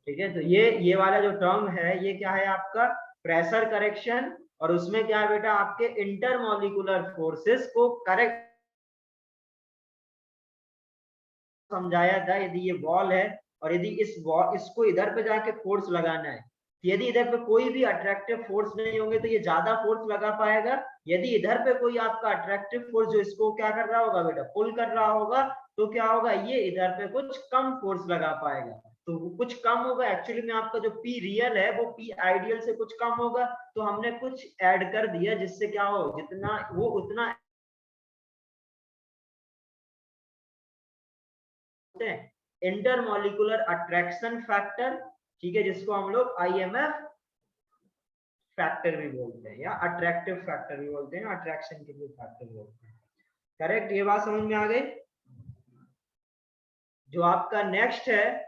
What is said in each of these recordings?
ठीक है, तो ये वाला जो टर्म है ये क्या है आपका प्रेशर करेक्शन, और उसमें क्या है बेटा आपके इंटरमॉलिक्यूलर फोर्सेस को करेक्ट समझाया था। यदि ये वॉल है और यदि इसको इधर पे जाके फोर्स लगाना है, यदि इधर पे कोई भी अट्रैक्टिव फोर्स नहीं होंगे तो ये ज्यादा फोर्स लगा पाएगा। यदि इधर पे कोई आपका अट्रैक्टिव फोर्स जो इसको क्या कर रहा होगा बेटा पुल कर रहा होगा, तो क्या होगा ये इधर पे कुछ कम फोर्स लगा पाएगा, तो कुछ कम होगा। एक्चुअली में आपका जो पी रियल है वो पी आइडियल से कुछ कम होगा, तो हमने कुछ ऐड कर दिया जिससे क्या हो जितना वो उतना इंटरमॉलिक्यूलर अट्रैक्शन फैक्टर, ठीक है, जिसको हम लोग आईएमएफ फैक्टर भी बोलते हैं या अट्रैक्टिव फैक्टर भी बोलते हैं, अट्रैक्शन के लिए फैक्टर बोलते हैं। करेक्ट, ये बात समझ में आ गई। जो आपका नेक्स्ट है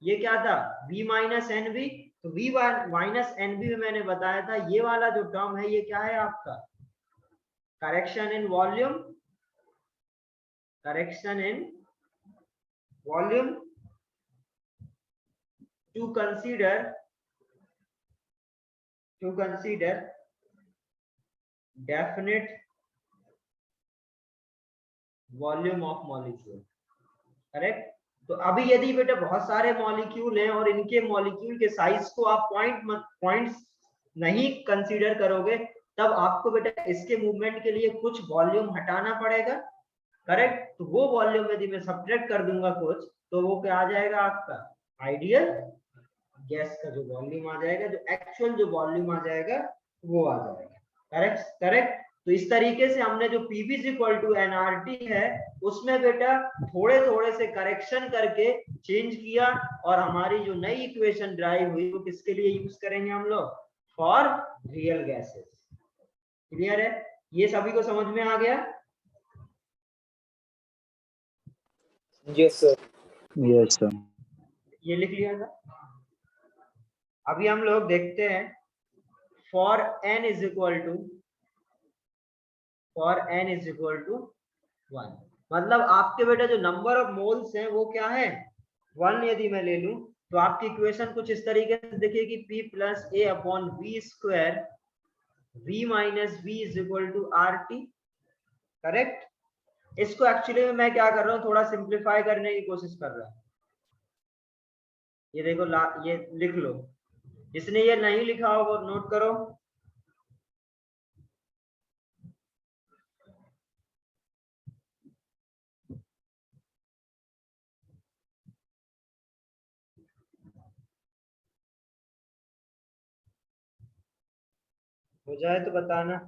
ये क्या था v माइनस एन बी, तो v माइनस एन बी में मैंने बताया था ये वाला जो टर्म है ये क्या है आपका correction in volume, correction in volume to consider definite volume of molecule. Correct, तो अभी यदि बेटा बहुत सारे मॉलिक्यूल हैं और इनके मॉलिक्यूल के साइज को आप पॉइंट्स नहीं कंसीडर करोगे, तब आपको बेटा इसके मूवमेंट के लिए कुछ वॉल्यूम हटाना पड़ेगा। करेक्ट, तो वो वॉल्यूम यदि मैं सब्ट्रैक्ट कर दूंगा कुछ, तो वो क्या आ जाएगा आपका आइडियल गैस का जो वॉल्यूम आ जाएगा, जो एक्चुअल जो वॉल्यूम आ जाएगा वो आ जाएगा। करेक्ट करेक्ट, तो इस तरीके से हमने जो पीवी इक्वल टू एनआरटी है उसमें बेटा थोड़े थोड़े से करेक्शन करके चेंज किया, और हमारी जो नई इक्वेशन ड्राइव हुई वो किसके लिए यूज करेंगे हम लोग फॉर रियल गैसेस। क्लियर है, ये सभी को समझ में आ गया? Yes sir. Yes sir. ये लिख लिया था। अभी हम लोग देखते हैं for n is equal to 1, मतलब आपके बेटा जो नंबर ऑफ मोल्स हैं वो क्या है 1। यदि मैं ले लूं तो आपकी इक्वेशन कुछ इस तरीके से दिखेगी P plus a upon v square V minus v is equal to R T. Correct, इसको एक्चुअली में मैं क्या कर रहा हूँ थोड़ा सिंप्लीफाई करने की कोशिश कर रहा हूँ। ये देखो ये लिख लो, जिसने ये नहीं लिखा होगा नोट करो। हो जाए तो बताना।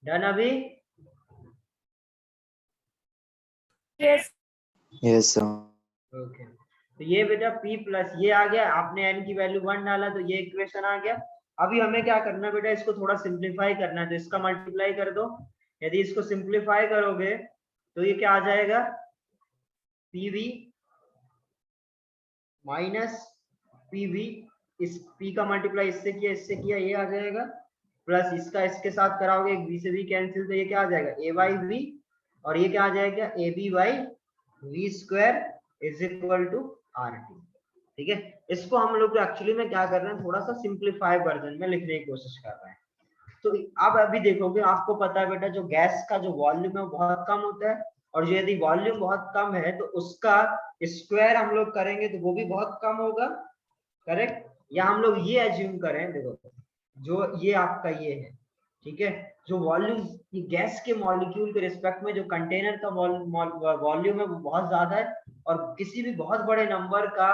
डन अभी? Yes yes sir. ओके, तो ये बेटा P प्लस ये आ गया, आपने n की वैल्यू 1 डाला तो ये इक्वेशन आ गया। अभी हमें क्या करना है बेटा इसको थोड़ा सिंप्लीफाई करना है, तो इसका मल्टीप्लाई कर दो। यदि इसको सिंप्लीफाई करोगे तो ये क्या आ जाएगा PV माइनस PV, इस P का मल्टीप्लाई इससे किया ये आ जाएगा, प्लस इसका इसके साथ कराओगे V से V कैंसिल, तो ये क्या आ जाएगा A बाई V, और ये क्या आ जाएगा AB by V square is equal to R T. ठीक है, इसको हम लोग एक्चुअली में क्या कर रहे हैं थोड़ा सा सिंप्लीफाई वर्जन में लिखने की कोशिश कर रहे हैं। तो अब अभी देखोगे आपको पता है बेटा जो गैस का जो वॉल्यूम है वो बहुत कम होता है, और जो यदि वॉल्यूम बहुत कम है तो उसका स्क्वायर हम लोग करेंगे तो वो भी बहुत कम होगा। करेक्ट, या हम लोग ये एज्यूम करें, देखो जो ये आपका ये है, ठीक है, जो वॉल्यूम ये गैस के मॉलिक्यूल के रिस्पेक्ट में जो कंटेनर का वॉल्यूम है वो बहुत ज्यादा है, और किसी भी बहुत बड़े नंबर का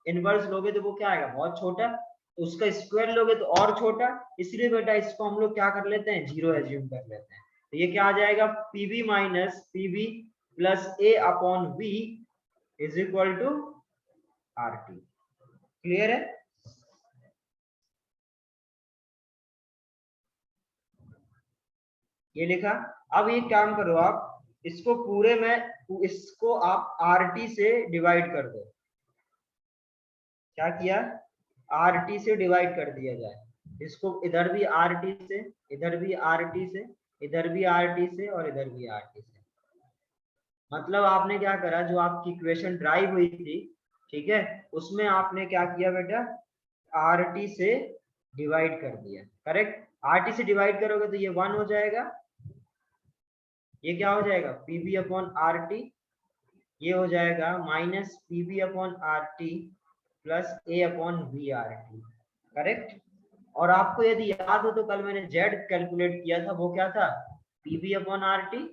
इनवर्स लोगे तो वो क्या आएगा बहुत छोटा, तो उसका स्क्वायर लोगे तो और छोटा, इसलिए बेटा इसको हम लोग क्या कर लेते हैं जीरो एज्यूम कर लेते हैं। तो ये क्या आ जाएगा PV minus PV plus a upon v is equal to RT। Clear है? ये लिखा। अब ये काम करो, आप इसको पूरे में इसको आप RT से डिवाइड कर दो। क्या किया? RT से डिवाइड कर दिया जाए। इसको इधर भी RT से, इधर भी RT से, इधर भी RT से और इधर भी RT से। मतलब आपने क्या करा, जो आपकी इक्वेशन ड्राइव हुई थी, ठीक है, उसमें आपने क्या किया बेटा, RT से डिवाइड कर दिया। करेक्ट? RT से डिवाइड करोगे तो ये 1 हो जाएगा। ये क्या हो जाएगा? PV upon RT। ये हो जाएगा minus PV upon RT plus A upon VRT। Correct? और आपको यदि याद हो तो कल मैंने Z कैलकुलेट किया था, वो क्या था? PV upon RT।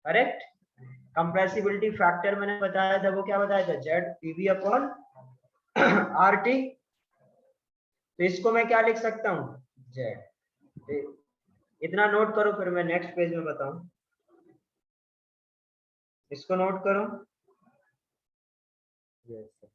Correct? Compressibility factor मैंने बताया था, वो क्या बताया था? Z PV upon RT। तो इसको मैं क्या लिख सकता हूँ? Z। इतना नोट करो, फिर मैं नेक्स्ट पेज में बताऊं। इसको नोट करो। yes.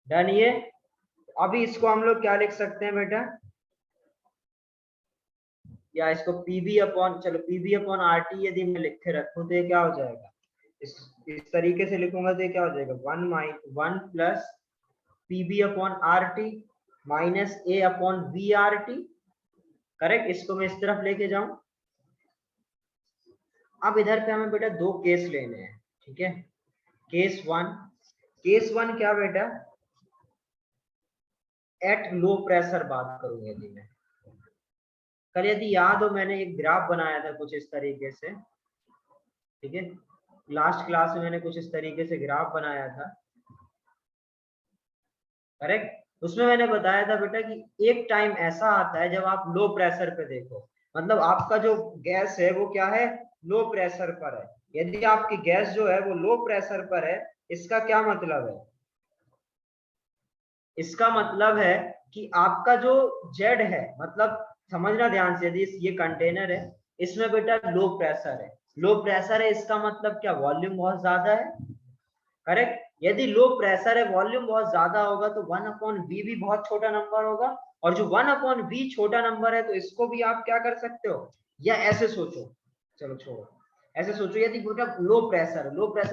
डन। ये अभी इसको हम लोग क्या लिख सकते हैं बेटा, या इसको PV अपॉन, चलो PV अपॉन RT यदि मैं लिख के रखूं तो ये क्या हो जाएगा? इस तरीके से लिखूंगा तो ये क्या हो जाएगा? 1 plus PV upon RT minus A upon VRT। Correct? इसको मैं इस तरफ लेके जाऊं। अब इधर पे हमें बेटा दो केस लेने हैं, ठीक है? केस वन क्या बेटा? एट लो प्रेशर बात करूंगा यदि मैं। कल यदि याद हो मैंने एक ग्राफ बनाया था कुछ इस तरीके से, ठीक है? लास्ट क्लास में मैंने कुछ इस तरीके से ग्राफ बनाया था। करेक्ट? उसमें मैंने बताया था बेटा कि एक टाइम ऐसा आता है जब आप लो प्रेशर पे देखो, मतलब आपका जो गैस है वो क्या है? लो प्रेशर पर है। यदि आपकी गैस जो है वो लो प्रेशर पर है, इसका क्या मतलब है? इसका मतलब है कि आपका जो जेड है, मतलब समझना ध्यान से, यदि ये कंटेनर है, इसमें बेटा लो प्रेशर है। लो प्रेशर है इसका मतलब क्या? वॉल्यूम बहुत ज्यादा है। करेक्ट? यदि लो प्रेशर है, वॉल्यूम बहुत ज्यादा होगा तो 1/V भी बहुत छोटा नंबर होगा। और जो 1/V छोटा नंबर है तो इसको भी आप क्या कर सकते हो, या ऐसे सोचो, चलो छोड़ो, ऐसे सोचो, यदि बेटा लो प्रेशर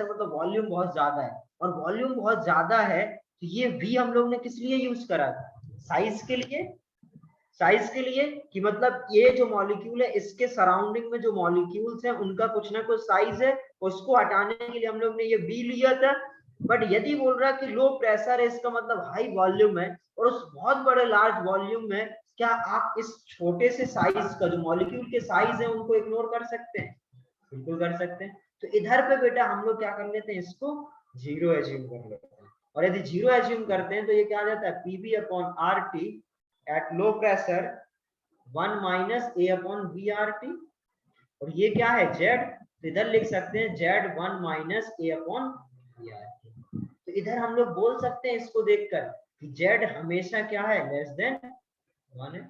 मतलब वॉल्यूम बहुत ज्यादा है, और वॉल्यूम बहुत ज्यादा है तो ये V हम लोग ने किस लिए यूज करा था? साइज के लिए। साइज के लिए कि मतलब ये जो मॉलिक्यूल है इसके सराउंडिंग में जो मॉलिक्यूल्स हैं उनका कुछ ना कुछ साइज है, उसको हटाने के लिए हम लोग ने ये V लिया था। बट यदि बोल रहा है कि लो प्रेशर है, इसका मतलब हाई वॉल्यूम है, और उस बहुत बड़े लार्ज वॉल्यूम में क्या आप इस छोटे से साइज का जो मॉलिक्यूल के साइज है उनको इग्नोर कर सकते हैं? बिल्कुल कर सकते हैं। तो इधर पे बेटा हम लोग क्या कर लेते हैं, इसको जीरो एज्यूम कर लेते हैं। और यदि जीरो एज्यूम करते हैं तो ये क्या आ जाता है? PV upon RT at low pressure 1 minus A upon VRT। और ये क्या है? Z। तो इधर लिख सकते हैं Z1 minus A upon VRT। तो इधर हम लोग बोल सकते हैं इसको देखकर कि Z हमेशा क्या है? लेस देन 1 है,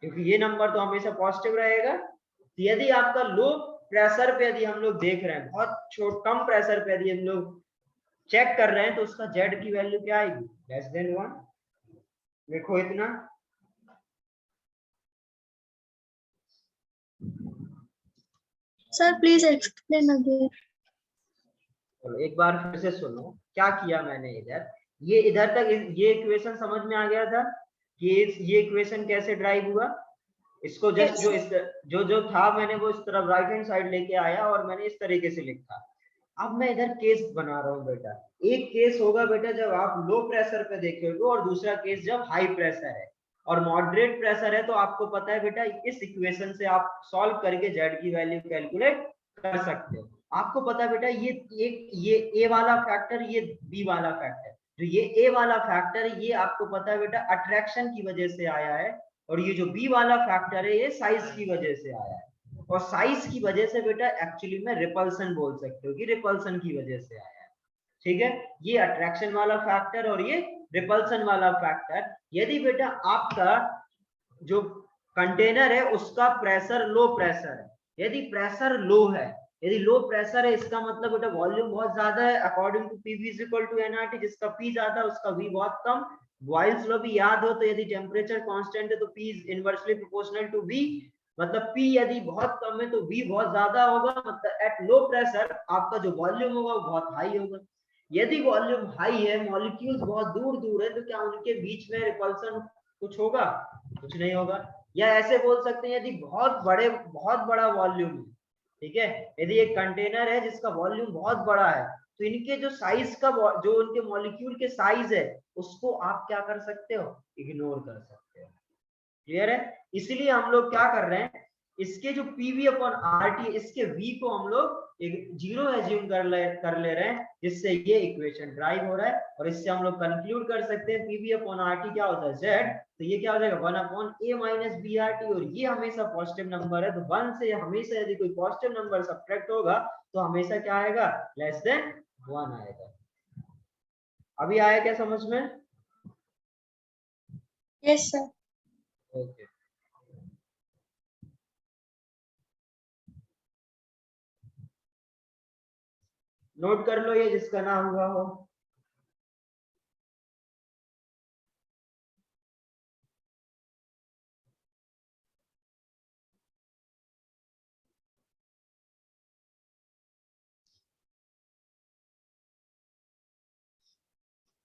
क्योंकि ये नंबर तो हमेशा पॉजिटिव रहेगा। तो यदि आपका लो प्रेशर पे यदि हम लोग देख रहे हैं, बहुत कम प्रेशर पे यदि हम लोग चेक कर रहे हैं, तो उसका Z की वैल्यू क्या आएगी? Less than 1। लिखो इतना। Sir, please explain again. चलो एक बार फिर से सुनो क्या किया मैंने इधर। ये इधर तक ये इक्वेशन समझ में आ गया था कि ये इक्वेशन कैसे ड्राइव हुआ? इसको जस्ट Yes. जो जो था मैंने वो इस तरफ राइट हैंड साइड लेके आया और मैंने इस तरीके से लिखा। अब मैं इधर केस बना रहा हूँ बेटा। एक केस होगा बेटा जब आप लो प्रेशर पे देखोगे और दूसरा केस जब हाई प्रेशर है और मॉडरेट प्रेशर है। तो आपको पता है बेटा इस इक्वेशन से आप सॉल्व करके जेड की वैल्यू कैलकुलेट कर सकते हो। आपको पता है बेटा ये ए वाला फैक्टर, ये बी वाला फैक्टर। जो ये ए वाला फैक्टर है ये आपको पता है बेटा अट्रैक्शन की वजह से आया है, और ये जो बी वाला फैक्टर है ये साइज की वजह से आया है। और साइज की वजह से बेटा एक्चुअली में रिपल्सन बोल सकते हो कि रिपल्सन की वजह से आया है। ठीक है, ये अट्रैक्शन वाला फैक्टर और ये रिपल्सन वाला फैक्टर। यदि बेटा आपका जो कंटेनर है उसका प्रेशर लो प्रेशर है, यदि प्रेशर लो है, यदि लो प्रेशर है इसका मतलब बेटा वॉल्यूम बहुत ज्यादा है according to PV is equal to NRT. जिसका पी ज्यादा उसका वी बहुत कम। बॉयल्स लॉ भी याद हो तो यदि टेम्परेचर कांस्टेंट है तो P is inversely proportional to V. मतलब पी यदि बहुत कम है तो वी बहुत ज्यादा होगा। मतलब एट लो प्रेशर आपका जो वॉल्यूम होगा वो बहुत हाई होगा। यदि वॉल्यूम हाई है, मॉलिक्यूल्स बहुत दूर दूर है, तो क्या उनके बीच में रिपल्सन कुछ होगा? कुछ नहीं होगा। या ऐसे बोल सकते हैं यदि बहुत बड़ा वॉल्यूम है, ठीक है, यदि एक कंटेनर है जिसका वॉल्यूम बहुत बड़ा है तो इनके जो साइज का जो उनके मॉलिक्यूल के साइज है उसको आप क्या कर सकते हो? इग्नोर कर सकते हो। क्लियर है? इसीलिए हम लोग क्या कर रहे हैं, इसके जो पीवी अपॉन आरटी इसके वी को हम लोग जीरो एज्यूम कर ले रहे हैं, जिससे ये इक्वेशन ड्राइव हो रहा है। और इससे हम लोग कंक्लूड कर सकते हैं पीवी अपॉन आरटी क्या होता है? जेड। तो ये क्या हो जाएगा? 1 अपॉन ए माइनस बी आर टी। और ये हमेशा पॉजिटिव नंबर है, तो 1 से हमेशा यदि कोई पॉजिटिव नंबर सब्ट्रैक्ट होगा तो हमेशा क्या आएगा? लेस देन 1 आएगा। अभी आया क्या समझ में? Yes sir. ओके। नोट कर लो ये जिसका ना हुआ हो।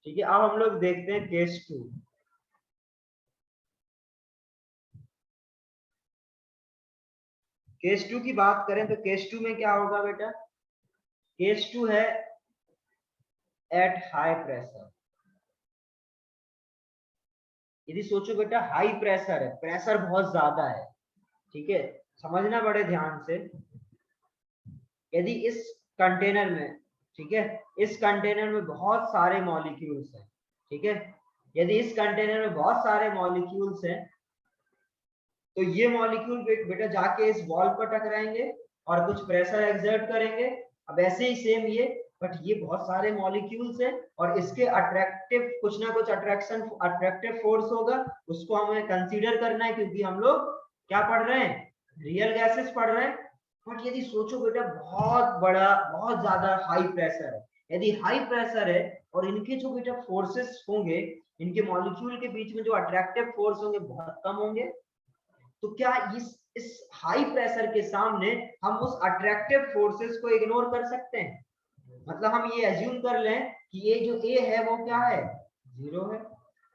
ठीक है, अब हम लोग देखते हैं केस 2। केस 2 की बात करें तो केस 2 में क्या होगा बेटा? केस 2 है एट हाई प्रेशर। यदि सोचो बेटा हाई प्रेशर है, प्रेशर बहुत ज्यादा है, ठीक है, समझना बड़े ध्यान से। यदि इस कंटेनर में, ठीक है, इस कंटेनर में बहुत सारे मॉलिक्यूल्स हैं, ठीक है, यदि इस कंटेनर में बहुत सारे मॉलिक्यूल्स हैं तो ये मॉलिक्यूल बेटा जाके इस वॉल पर टकराएंगे और कुछ प्रेशर एक्सर्ट करेंगे। अब ऐसे ही सेम ये, बट ये बहुत सारे मॉलिक्यूल्स हैं और इसके अट्रैक्टिव कुछ ना कुछ अट्रैक्टिव फोर्स होगा, उसको हमें कंसीडर करना है क्योंकि हम लोग क्या पढ़ रहे हैं? रियल गैसेस पढ़ रहे हैं। बट यदि सोचो बेटा बहुत बड़ा, बहुत ज्यादा हाई प्रेशर है, यदि हाई प्रेशर है और इनके जो बेटा फोर्सेस होंगे, इनके मॉलिक्यूल के बीच में जो अट्रैक्टिव फोर्स होंगे बहुत कम होंगे। तो क्या इस हाई प्रेशर के सामने हम उस अट्रैक्टिव फोर्सेस को इग्नोर कर सकते हैं? मतलब हम ये एज्यूम कर लें कि ये जो ए है वो क्या है? जीरो है।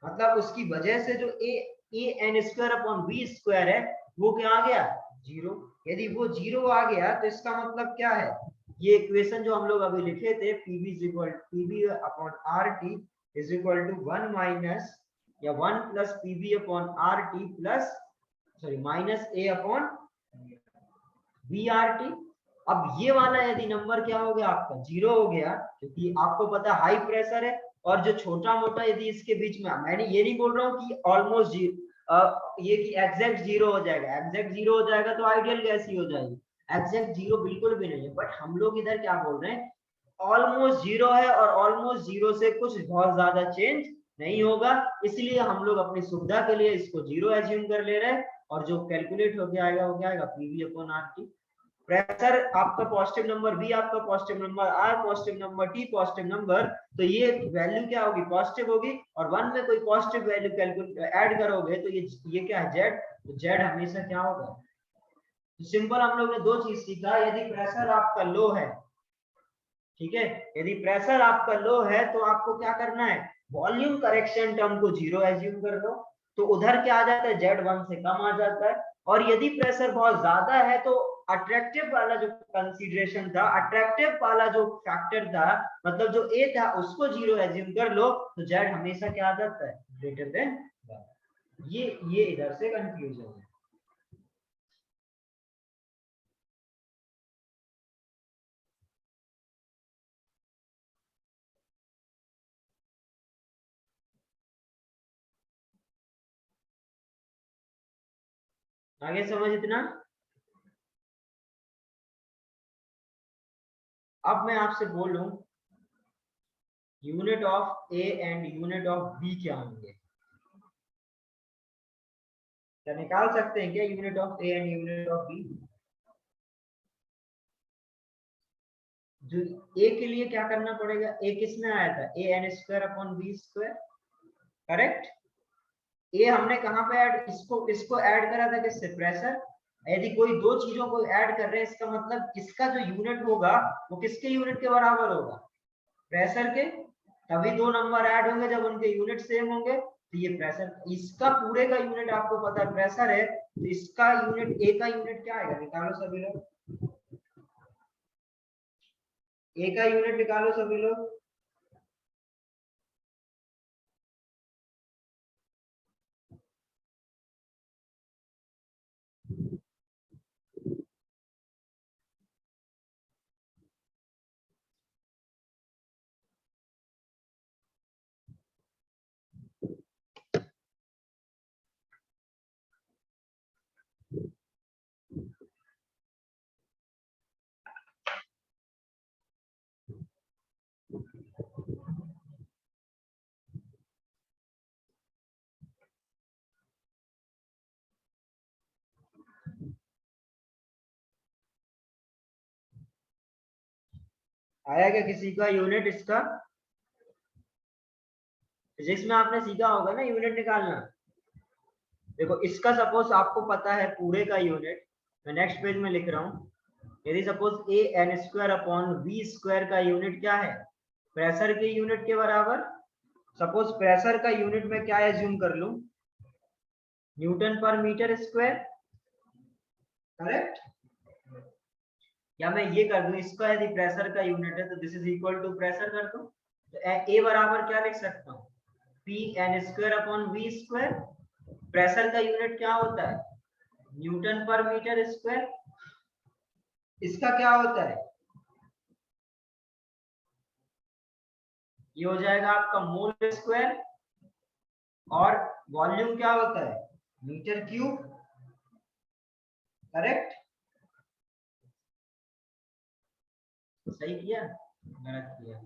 मतलब उसकी वजह से जो a n square upon b square है वो क्या आ गया? जीरो। यदि वो जीरो आ गया तो इसका मतलब क्या है? ये इक्वेशन जो हम लोग अभी लिखे थे PV upon R T is equal to 1 minus या 1 plus PV upon R T plus sorry minus a upon b R T. अब ये वाला यदि नंबर क्या हो गया आपका? जीरो हो गया, क्योंकि आपको पता है हाई प्रेशर है और जो छोटा मोटा यदि इसके बीच में, मैंने ये नहीं बोल रहा हूँ कि ऑलमोस्ट ये कि एग्जैक्ट जीरो हो जाएगा। एग्जैक्ट जीरो हो जाएगा तो आइडियल गैस ही हो जाएगी, एग्जैक्ट जीरो बिल्कुल भी नहीं है। बट हम लोग इधर क्या बोल रहे हैं? ऑलमोस्ट जीरो है और ऑलमोस्ट जीरो से कुछ बहुत ज्यादा चेंज नहीं होगा, इसलिए हम लोग अपनी सुविधा के लिए इसको जीरो एज्यूम कर ले रहे हैं। और जो कैलकुलेट होके आएगा वो क्या आएगा? PV upon R T. Pressure आपका पॉजिटिव नंबर, बी आपका positive number, R positive number, T positive number, तो ये वैल्यू क्या होगी? पॉजिटिव होगी। और 1 में कोई पॉजिटिव वैल्यू कैलकुलेट ऐड करोगे तो ये क्या है? जेड। तो जेड हमेशा क्या होगा? तो सिंपल हम लोग ने दो चीज सीखा। यदि प्रेशर आपका लो है, ठीक है, यदि प्रेशर आपका लो है तो आपको क्या करना है? वॉल्यूम करेक्शन टर्म को जीरो एज्यूम कर लो, तो उधर क्या आ जाता है? जेड 1 से कम आ जाता है। और यदि प्रेशर बहुत ज्यादा है तो अट्रैक्टिव वाला जो कंसीडरेशन था, अट्रैक्टिव वाला जो फैक्टर था, मतलब जो ए था उसको 0 एज्यूम कर लो, तो जेड हमेशा क्या आ जाता है, ग्रेटर देन 1। ये इधर से कंफ्यूजन है। आगे समझ इतना। अब मैं आपसे बोलूं unit of a and unit of b क्या होंगे, क्या निकाल सकते हैं क्या unit of a and unit of b? जो ए के लिए क्या करना पड़ेगा, ए किस में आया था, a n square upon b square, correct. A हमने कहां पे ऐड, इसको ऐड करा था किससे, प्रेशर। यदि कोई दो चीजों को ऐड कर रहे हैं, इसका मतलब इसका जो यूनिट होगा वो किसके यूनिट के बराबर होगा, प्रेशर के। तभी दो नंबर ऐड होंगे जब उनके यूनिट सेम होंगे। तो ये प्रेशर, इसका पूरे का यूनिट आपको पता है प्रेशर है, तो इसका यूनिट, ए का यूनिट क्या आएगा, निकालो सभी लोग, ए का यूनिट निकालो सभी लोग। आया क्या किसी का यूनिट इसका? फिजिक्स में आपने सीखा होगा ना यूनिट निकालना। देखो इसका सपोज आपको पता है पूरे का यूनिट, मैं नेक्स्ट पेज में लिख रहा हूँ। यदि suppose a n square upon v square का यूनिट क्या है, प्रेशर के यूनिट के बराबर। सपोज प्रेशर का यूनिट में क्या एज्यूम कर लूं, न्यूटन पर मीटर स्क्वायर, करेक्ट। या मैं ये कर दूं, इसका यदि प्रेशर का यूनिट है तो this is equal to pressure कर दूं, तो ए बराबर क्या लिख सकता हूँ, P n square upon v square. Pressure का यूनिट क्या होता है, न्यूटन पर मीटर स्क्वायर। इसका क्या होता है, ये हो जाएगा आपका मोल स्क्वायर, और वॉल्यूम क्या होता है, मीटर क्यूब, करेक्ट। सही किया, गलत किया,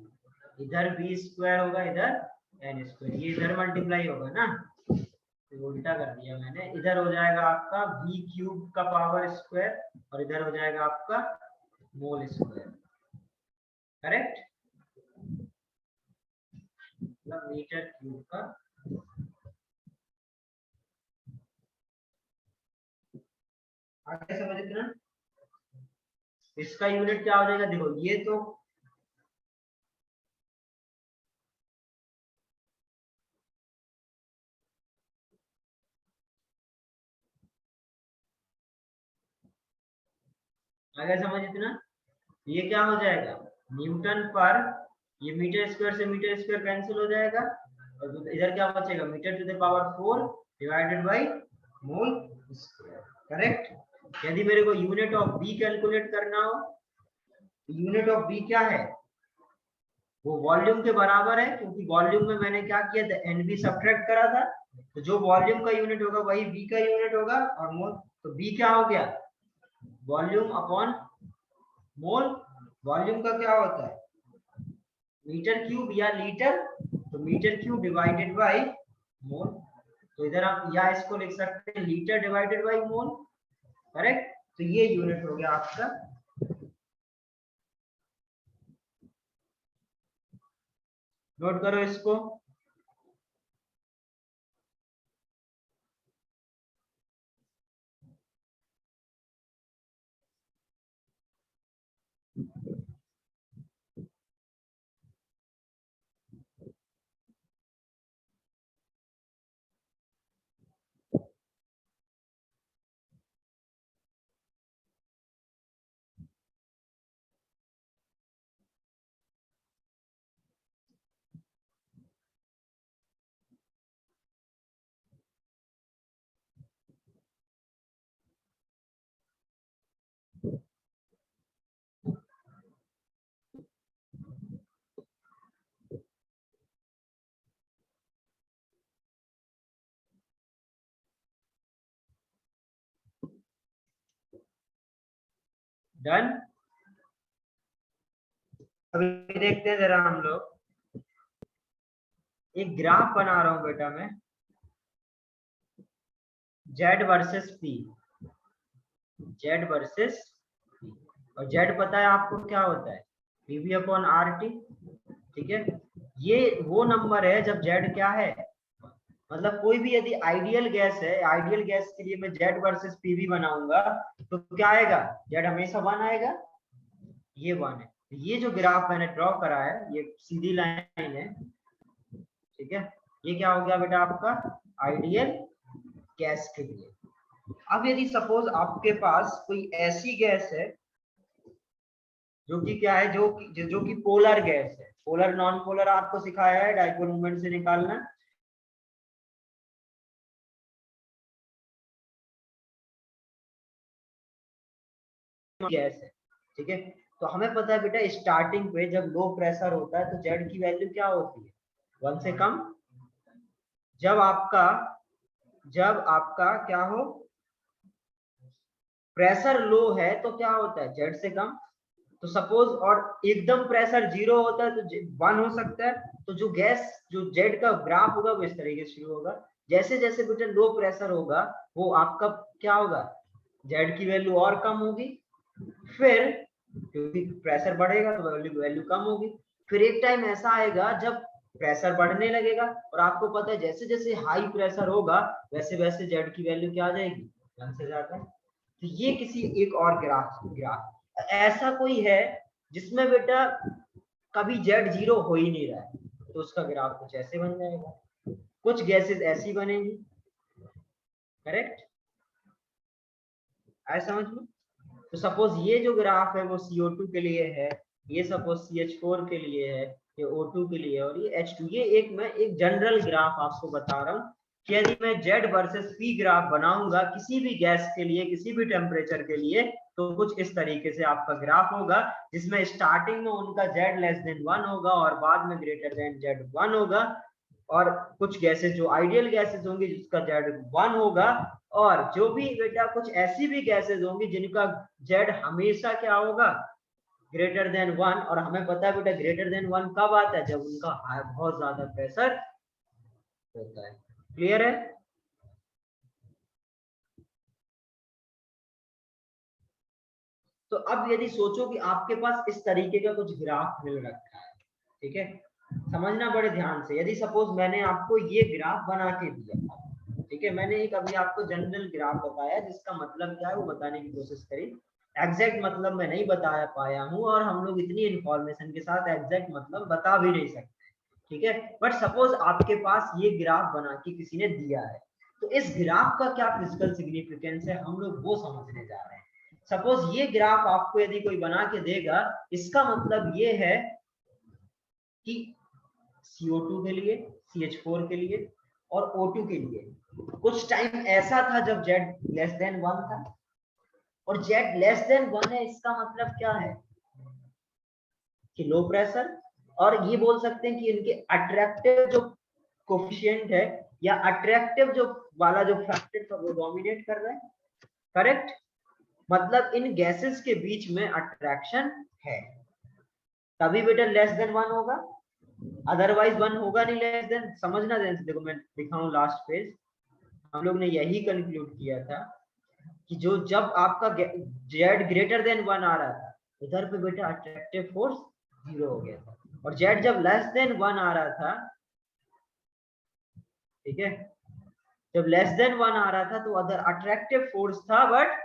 इधर बी स्क्वायर होगा, इधर एन स्क्वायर, ये इधर मल्टीप्लाई होगा ना, तो उल्टा कर दिया मैंने। इधर हो जाएगा आपका v क्यूब का पावर स्क्वायर, और इधर हो जाएगा आपका मोल स्क्वायर, करेक्ट, मतलब मीटर क्यूब का। आगे समझ इतना। इसका यूनिट क्या हो जाएगा, देखो ये तो आगे समझ इतना। ये क्या हो जाएगा, न्यूटन पर, ये मीटर स्क्वायर से मीटर स्क्वायर कैंसिल हो जाएगा, और इधर क्या बचेगा, metre to the power 4 divided by mole square, correct. यदि मेरे को यूनिट ऑफ बी कैलकुलेट करना हो, यूनिट ऑफ बी क्या है, वो वॉल्यूम के बराबर है, क्योंकि वॉल्यूम में मैंने क्या किया था, एनबी सब्ट्रैक्ट करा था, तो जो वॉल्यूम का यूनिट होगा वही बी का यूनिट होगा, और मोल, तो बी क्या हो गया, वॉल्यूम अपॉन मोल। वॉल्यूम का क्या होता है, मीटर क्यूब या लीटर, तो metre cube divided by mole. तो इधर आप या इसको लिख सकते हैं litre divided by mole, correct. तो ये यूनिट हो गया आपका। नोट करो इसको। डन। अभी देखते हैं जरा हम लोग, एक ग्राफ बना रहा हूं बेटा मैं, Z versus P, Z versus P, और जेड पता है आपको क्या होता है, पीवी अपॉन आर टी। ठीक है, ये वो नंबर है जब जेड क्या है, मतलब कोई भी यदि आइडियल गैस है, आइडियल गैस के लिए मैं जेड वर्सेस पीवी बनाऊंगा तो क्या आएगा, जेड हमेशा 1 आएगा, ये 1 है। ये जो ग्राफ मैंने ड्रॉ करा है ये सीधी लाइन है, ठीक है, ये क्या हो गया बेटा आपका आइडियल गैस के लिए। अब यदि सपोज आपके पास कोई ऐसी गैस है जो कि क्या है, जो कि पोलर गैस है, पोलर नॉन पोलर आपको सिखाया है डाइपोल मोमेंट से निकालना, गैस है। ठीक है, तो हमें पता है बेटा स्टार्टिंग पे जब लो प्रेशर होता है तो जेड की वैल्यू क्या होती है, 1 से कम। जब आपका क्या हो, प्रेशर लो है तो क्या होता है, जेड से कम। तो सपोज और एकदम प्रेशर 0 होता है तो 1 हो सकता है। तो जो गैस, जो जेड का ग्राफ होगा वो इस तरीके से शुरू होगा, जैसे जैसे बेटा लो प्रेशर होगा वो आपका क्या होगा, जेड की वैल्यू और कम होगी, फिर क्योंकि प्रेशर बढ़ेगा तो वैल्यू कम होगी, फिर एक टाइम ऐसा आएगा जब प्रेशर बढ़ने लगेगा, और आपको पता है जैसे जैसे हाई प्रेशर होगा वैसे वैसे जेड की वैल्यू क्या आ जाएगी, 1 से ज्यादा। तो ये किसी एक और ग्राफ ऐसा कोई है जिसमें बेटा कभी जेड 0 हो ही नहीं रहा है, तो उसका ग्राफ कुछ ऐसे बन जाएगा, कुछ गैसेस ऐसी बनेंगी, करेक्ट, आए समझ में। तो सपोज ये जो ग्राफ है वो CO2 के लिए है, ये सपोज CH4 के लिए है, ये O2 के लिए, और ये H2। ये एक जनरल ग्राफ आपको बता रहा हूँ कि यदि मैं Z वर्सेस P ग्राफ बनाऊंगा किसी भी गैस के लिए, किसी भी टेम्परेचर के लिए, तो कुछ इस तरीके से आपका ग्राफ होगा, जिसमें स्टार्टिंग में उनका Z लेस देन 1 होगा और बाद में ग्रेटर देन Z1 होगा, और कुछ गैसेस जो आइडियल गैसेस होंगी जिसका Z1 होगा, और जो भी बेटा कुछ ऐसी भी गैसेस होंगी जिनका Z हमेशा क्या होगा, ग्रेटर देन 1। और हमें पता है बेटा ग्रेटर देन 1 कब आता है, जब उनका बहुत ज्यादा प्रेशर होता है। क्लियर है। तो अब यदि सोचो कि आपके पास इस तरीके का कुछ ग्राफ मिल रखा है, ठीक है, समझना बड़े ध्यान से। यदि सपोज मैंने आपको ये ग्राफ बना के दिया, ठीक है, मैंने एक अभी आपको जनरल ग्राफ बताया जिसका मतलब क्या है वो बताने की कोशिश करी, एग्जैक्ट मतलब मैं नहीं बता पाया हूँ, और हम लोग इतनी इंफॉर्मेशन के साथ एग्जैक्ट मतलब बता भी नहीं सकते, ठीक है। बट सपोज आपके पास ये ग्राफ बना के किसी ने दिया है, तो इस ग्राफ का क्या फिजिकल सिग्निफिकेंस है हम लोग वो समझने जा रहे हैं। सपोज ये ग्राफ आपको यदि कोई बना के देगा, इसका मतलब ये है कि CO2 के लिए, CH4 के लिए और O2 के लिए कुछ टाइम ऐसा था जब Z लेस देन 1 था, और Z लेस देन 1 है, इसका मतलब क्या है कि लो प्रेशर, और ये बोल सकते हैं कि इनके अट्रैक्टिव जो कोफिशिएंट है या अट्रैक्टिव जो वाला जो फैक्टर था वो डोमिनेट कर रहा है, करेक्ट। मतलब इन गैसेस के बीच में अट्रैक्शन है, तभी बेटा लेस देन 1 होगा, अदरवाइज 1 होगा नहीं लेस देन। समझना ध्यान से, देखो मैं दिखाऊं लास्ट पेज, हम लोग ने यही कंक्लूड किया था कि जो जब आपका Z ग्रेटर देन 1 आ रहा था इधर पे बेटा अट्रैक्टिव फोर्स 0 हो गया था, और Z जब लेस देन 1 आ रहा था, ठीक है, जब लेस देन 1 आ रहा था तो अदर अट्रैक्टिव फोर्स था, बट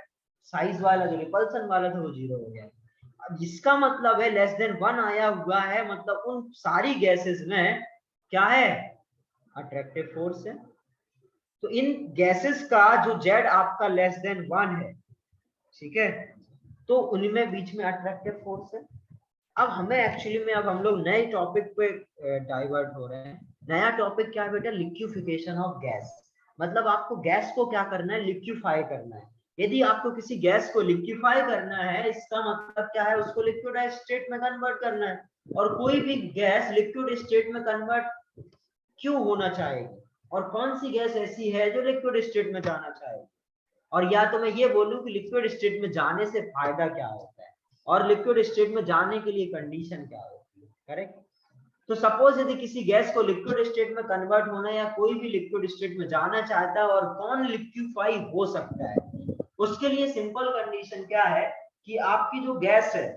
साइज वाला जो रिपल्सन वाला था वो 0 हो गया। अब इसका मतलब है लेस देन 1 आया हुआ है, मतलब उन सारी गैसेस में क्या है, अट्रैक्टिव फोर्स है। तो इन गैसेस का जो Z आपका लेस देन 1 है, ठीक है, तो उनमें बीच में अट्रैक्टिव फोर्स है। अब हमें एक्चुअली में, अब हम लोग नए टॉपिक पे डाइवर्ट हो रहे हैं। नया टॉपिक क्या है बेटा, लिक्विफिकेशन ऑफ गैस। मतलब आपको गैस को क्या करना है, लिक्विफाई करना है। यदि आपको किसी गैस को लिक्विफाई करना है, इसका मतलब क्या है, उसको लिक्विड स्टेट में कन्वर्ट करना है। और कोई भी गैस लिक्विड स्टेट में कन्वर्ट क्यों होना चाहेगी, और कौन सी गैस ऐसी है जो लिक्विड स्टेट में जाना चाहेगी, और या तो मैं ये बोलूं कि लिक्विड स्टेट में जाने से फायदा क्या होता है और लिक्विड स्टेट में जाने के लिए कंडीशन क्या होती है। करेक्ट। तो सपोज यदि किसी गैस को लिक्विड स्टेट में कन्वर्ट होना या कोई भी लिक्विड स्टेट में जाना चाहता है और कौन लिक्विफाई हो सकता है, उसके लिए सिंपल कंडीशन क्या है कि आपकी जो गैस है,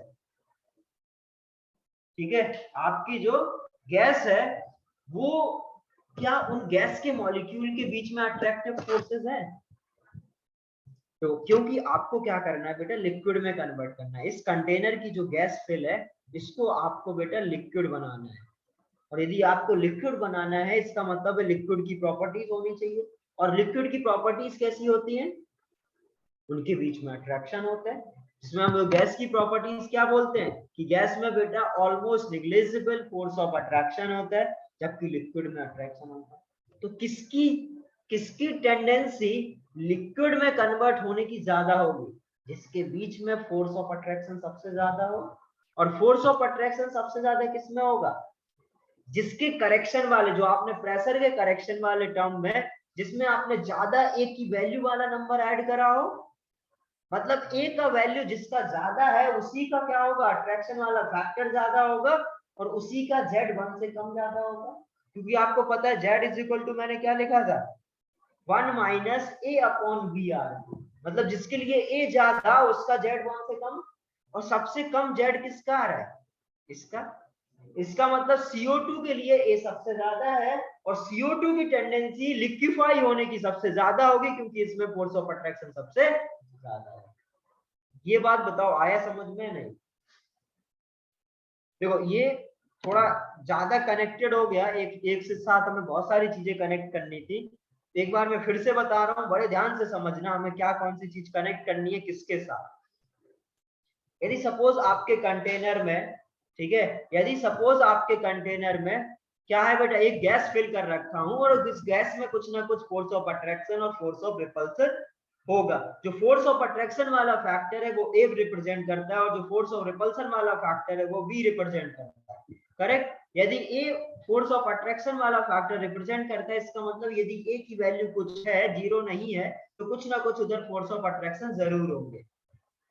ठीक है, आपकी जो गैस है वो क्या उन गैस के मॉलिक्यूल के बीच में अट्रैक्टिव फोर्सेस है। तो क्योंकि आपको क्या करना है बेटा, लिक्विड में कन्वर्ट करना है। इस कंटेनर की जो गैस फिल है इसको आपको बेटा लिक्विड बनाना है, और यदि आपको लिक्विड बनाना है इसका मतलब है लिक्विड की प्रॉपर्टीज होनी चाहिए। और लिक्विड की प्रॉपर्टीज कैसी होती हैं, उनके बीच में अट्रैक्शन होता है, जिसमें हम गैस की प्रॉपर्टीज क्या बोलते हैं कि गैस में बेटा almost negligible force of attraction होता है, जबकि लिक्विड में अट्रैक्शन होता है। तो किसकी किसकी टेंडेंसी लिक्विड में कन्वर्ट होने की ज्यादा होगी, जिसके बीच में फोर्स ऑफ अट्रैक्शन सबसे ज्यादा हो। और फोर्स ऑफ अट्रैक्शन सबसे ज्यादा किसमें होगा, जिसके करेक्शन वाले, जो आपने प्रेशर के करेक्शन वाले टर्म में जिसमें आपने ज्यादा ए की वैल्यू वाला नंबर ऐड करा हो, मतलब ए का वैल्यू जिसका ज्यादा है उसी का क्या होगा, अट्रैक्शन वाला फैक्टर ज्यादा होगा, और उसी का Z1 से कम ज्यादा होगा। क्योंकि आपको पता है Z इज इक्वल टू, मैंने क्या लिखा था, 1 minus a upon b R, मतलब जिसके लिए ए ज्यादा उसका Z1 से कम, और सबसे कम Z किसका आ रहा है, इसका। इसका मतलब CO2 के लिए ए सबसे ज्यादा है, और CO2 की टेंडेंसी लिक्विफाई होने की सबसे ज्यादा होगी, क्योंकि इसमें फोर्स ऑफ अट्रैक्शन सबसे ज्यादा है। ये बात बताओ आया समझ में नहीं। देखो ये थोड़ा ज्यादा कनेक्टेड हो गया, एक से साथ हमें बहुत सारी चीजें कनेक्ट करनी थी। एक बार मैं फिर से बता रहा हूँ, बड़े ध्यान से समझना हमें क्या कौन सी चीज कनेक्ट करनी है किसके साथ। यदि सपोज आपके कंटेनर में, ठीक है, यदि सपोज आपके कंटेनर में क्या है बेटा, एक गैस फिल कर रखा हूं और इस गैस में कुछ ना कुछ फोर्स ऑफ अट्रैक्शन और फोर्स ऑफ रिपल्सन होगा। जो फोर्स ऑफ अट्रैक्शन वाला फैक्टर है वो A रिप्रेजेंट करता है, और जो फोर्स ऑफ रिपल्सन वाला फैक्टर है वो B रिप्रेजेंट करता है। करेक्ट। यदि A फोर्स ऑफ अट्रैक्शन वाला फैक्टर रिप्रेजेंट करता है, इसका मतलब यदि A की वैल्यू कुछ है, 0 नहीं है, तो कुछ ना कुछ उधर फोर्स ऑफ अट्रैक्शन जरूर होंगे।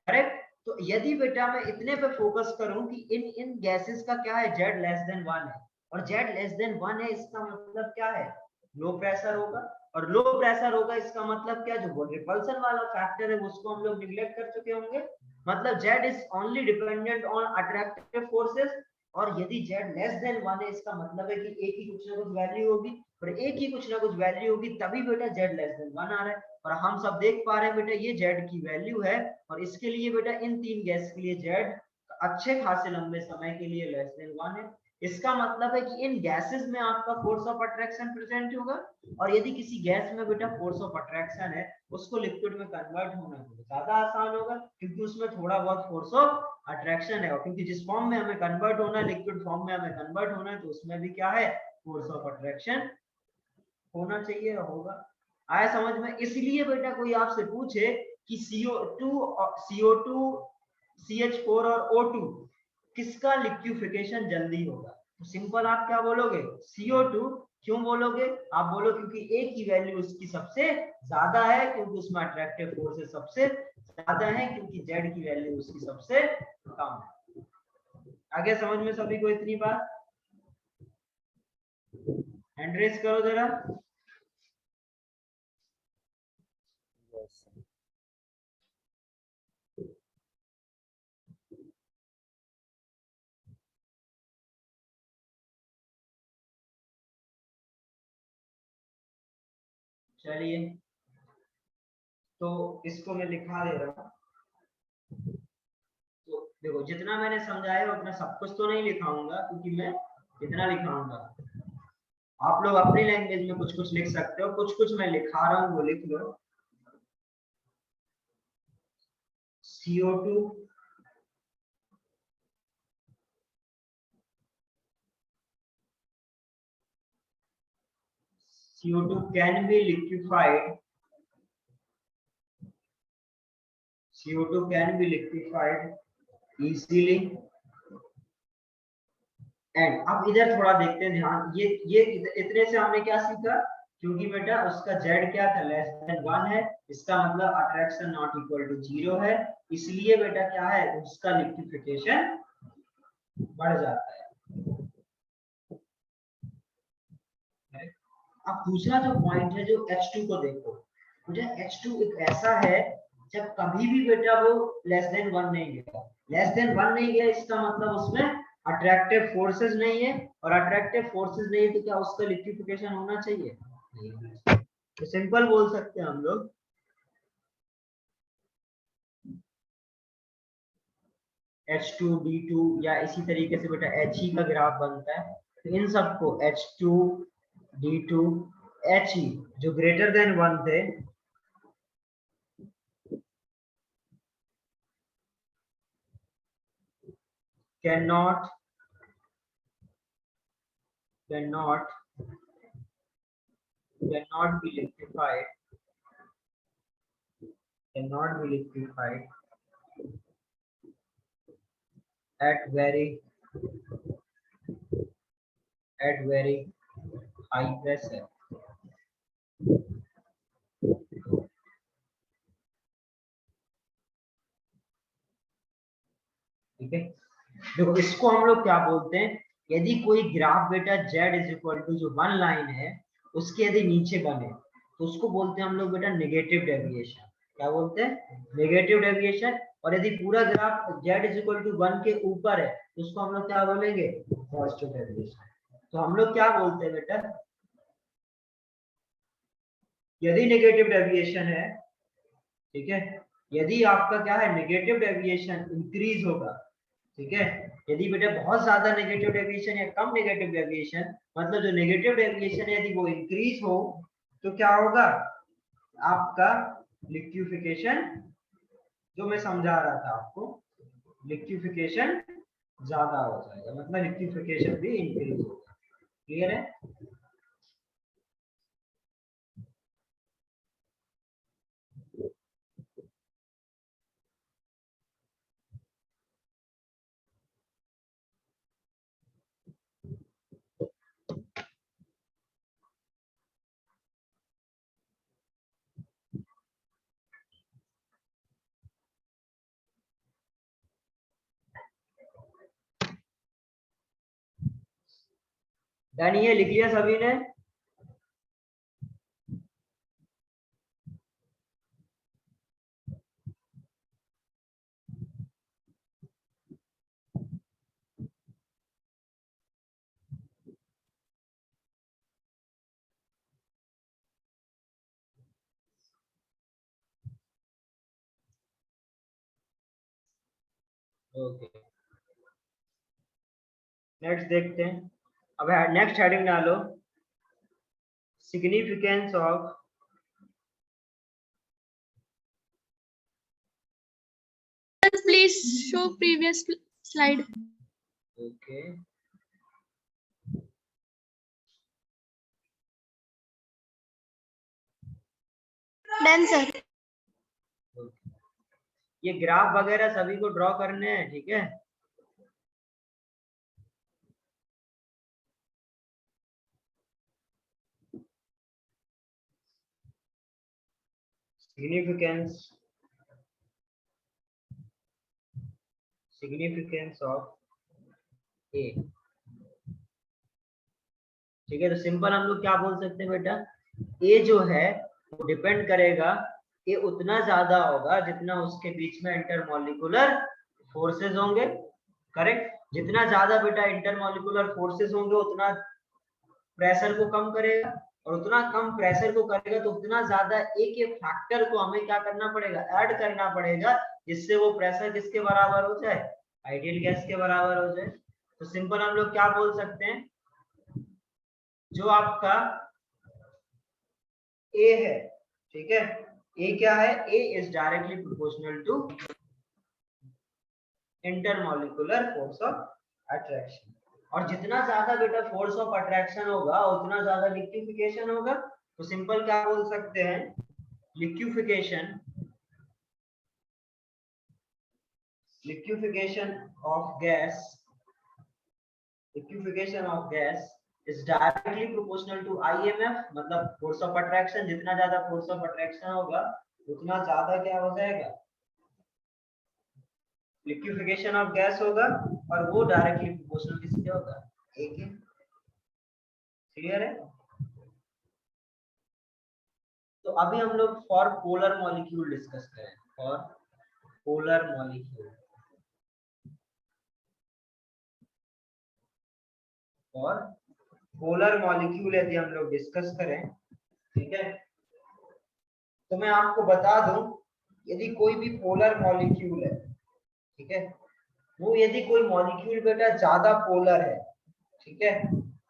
करेक्ट। तो यदि बेटा मैं इतने पे फोकस करूं कि इन गैसेस का क्या है, Z लेस देन 1 है, और Z लेस देन 1 है, इसका मतलब क्या है, लो प्रेशर होगा, और लो प्रेशर होगा इसका मतलब क्या, जो रिपल्सन वाला फैक्टर है उसको हम लोग निग्लेक्ट कर चुके होंगे, मतलब Z is only dependent on attractive forces. और यदि Z लेस देन 1 है, इसका मतलब है कि A की कुछ ना कुछ वैल्यू होगी, और A की कुछ ना कुछ वैल्यू होगी, तभी बेटा Z लेस देन 1 आ रहा है। और हम सब देख पा रहे हैं बेटा ये Z की वैल्यू है, और इसके लिए बेटा इन तीन गैस के लिए Z अच्छे खासे लंबे समय के लिए लेस देन 1 है। इसका मतलब है कि इन गैसेस में आपका फोर्स ऑफ अट्रैक्शन प्रेजेंट होगा, और यदि किसी गैस में बेटा फोर्स ऑफ अट्रैक्शन है, उसको लिक्विड में कन्वर्ट होना ज्यादा आसान होगा, क्योंकि उसमें थोड़ा बहुत फोर्स ऑफ अट्रैक्शन है, और क्योंकि जिस फॉर्म में हमें कन्वर्ट होना है, लिक्विड फॉर्म में हमें कन्वर्ट होना है, तो उसमें भी क्या है, फोर्स ऑफ अट्रैक्शन होना चाहिए, होगा। आया समझ में। इसलिए बेटा कोई आपसे पूछे कि CO2 CH4 और O2 किसका लिक्विफिकेशन जल्दी होगा, तो सिंपल आप क्या बोलोगे, CO2। क्यों बोलोगे, आप बोलो क्योंकि A की वैल्यू उसकी सबसे ज्यादा है, क्योंकि उसमें अट्रैक्टिव फोर्स सबसे ज्यादा है, क्योंकि Z की वैल्यू उसकी सबसे कम है। आगे समझ में सभी को इतनी बात, हैंड रेज करो जरा। चलिए तो इसको मैं लिखा दे रहा हूँ। तो देखो जितना मैंने समझाया उतना सब कुछ तो नहीं लिखाऊंगा, क्योंकि मैं जितना लिखाऊंगा आप लोग अपनी लैंग्वेज में कुछ कुछ लिख सकते हो, कुछ कुछ मैं लिखा रहा हूँ वो लिख लो। CO2 can be liquefied. CO2 can be liquefied easily. And अब इधर थोड़ा देखते हैं ध्यान, ये इतने से हमने क्या सीखा क्योंकि बेटा उसका जेड क्या था, लेस देन 1 है, इसका मतलब अट्रैक्शन नॉट इक्वल टू 0 है, इसलिए बेटा क्या है, उसका लिक्विफिकेशन बढ़ जाता है। अब दूसरा जो पॉइंट है, जो H2 को देखो बेटा, H2 एक ऐसा है जब कभी भी बेटा वो लेस देन 1 नहीं गया, लेस देन 1 नहीं गया, इसका मतलब उसमें अट्रैक्टिव फोर्सेस नहीं है, और अट्रैक्टिव फोर्सेस नहीं है तो क्या उसका लिक्विफिकेशन होना चाहिए, नहीं होना चाहिए। तो सिंपल बोल सकते हैं हम लोग H2 D2 या इसी तरीके से बेटा He का ग्राफ बनता है, तो इन सबको H2 D2 He जो ग्रेटर देन 1 थे, cannot be liquefied, at very high pressure. ठीक है, देखो इसको हम लोग क्या बोलते हैं, यदि कोई ग्राफ बेटा z इज इक्वल टू जो 1 लाइन है उसके यदि नीचे बने तो उसको बोलते हैं हम लोग बेटा नेगेटिव डेविएशन। क्या बोलते हैं, नेगेटिव डेविएशन। और यदि पूरा graph z is equal to 1 के ऊपर है तो उसको हम लोग क्या बोलेंगे, पॉजिटिव डेविएशन। तो हम लोग क्या बोलते हैं बेटा, यदि नेगेटिव डेविएशन है, ठीक है, यदि आपका क्या है, नेगेटिव डेविएशन इंक्रीज होगा, ठीक है, यदि बेटा बहुत ज्यादा नेगेटिव डेविएशन या कम नेगेटिव डेविएशन, मतलब जो नेगेटिव डेविएशन है यदि वो इंक्रीज हो तो क्या होगा, आपका लिक्विफिकेशन, जो मैं समझा रहा था आपको, लिक्विफिकेशन ज्यादा हो जाएगा, मतलब लिक्विफिकेशन भी इंक्रीज होगा। क्लियर है? डन, ये लिख लिया सभी ने? ओके, नेक्स्ट देखते हैं। अब नेक्स्ट हेडिंग डालो, significance of Please show previous slide. Okay Done, sir. ये ग्राफ वगैरह सभी को ड्रॉ करने हैं, ठीक है। सिग्निफिकेंस ऑफ ए, ठीक है। तो सिंपल हम लोग क्या बोल सकते हैं बेटा, ए जो है वो डिपेंड करेगा, ए उतना ज्यादा होगा जितना उसके बीच में इंटरमॉलिक्यूलर फोर्सेस होंगे, करेक्ट। जितना ज्यादा बेटा इंटरमॉलिक्यूलर फोर्सेस होंगे उतना प्रेशर को कम करेगा, और उतना कम प्रेशर को करेगा तो उतना ज्यादा ए के फैक्टर को हमें क्या करना पड़ेगा, ऐड करना पड़ेगा, जिससे वो प्रेशर किसके बराबर हो जाए, आइडियल गैस के बराबर हो जाए। तो सिंपल हम लोग क्या बोल सकते हैं, जो आपका ए है, ठीक है, ए क्या है, a is directly proportional to intermolecular force of attraction. और जितना ज्यादा बेटा फोर्स ऑफ अट्रैक्शन होगा उतना ज्यादा लिक्विफिकेशन होगा। तो सिंपल क्या बोल सकते हैं, liquefaction of gas is directly proportional to IMF, मतलब फोर्स ऑफ अट्रैक्शन, जितना ज्यादा फोर्स ऑफ अट्रैक्शन होगा उतना ज्यादा क्या हो जाएगा, लिक्विफिकेशन ऑफ गैस होगा, और वो डायरेक्टली प्रोपोर्शनल किसके होगा, ए के। क्लियर है? तो अभी हम लोग फॉर पोलर मॉलिक्यूल डिस्कस करें, फॉर पोलर मॉलिक्यूल, और पोलर मॉलिक्यूल यदि हम लोग डिस्कस करें, ठीक है, तो मैं आपको बता दूं, यदि कोई भी पोलर मॉलिक्यूल है, ठीक है, वो यदि कोई मॉलिक्यूल बेटा ज्यादा पोलर है, ठीक है,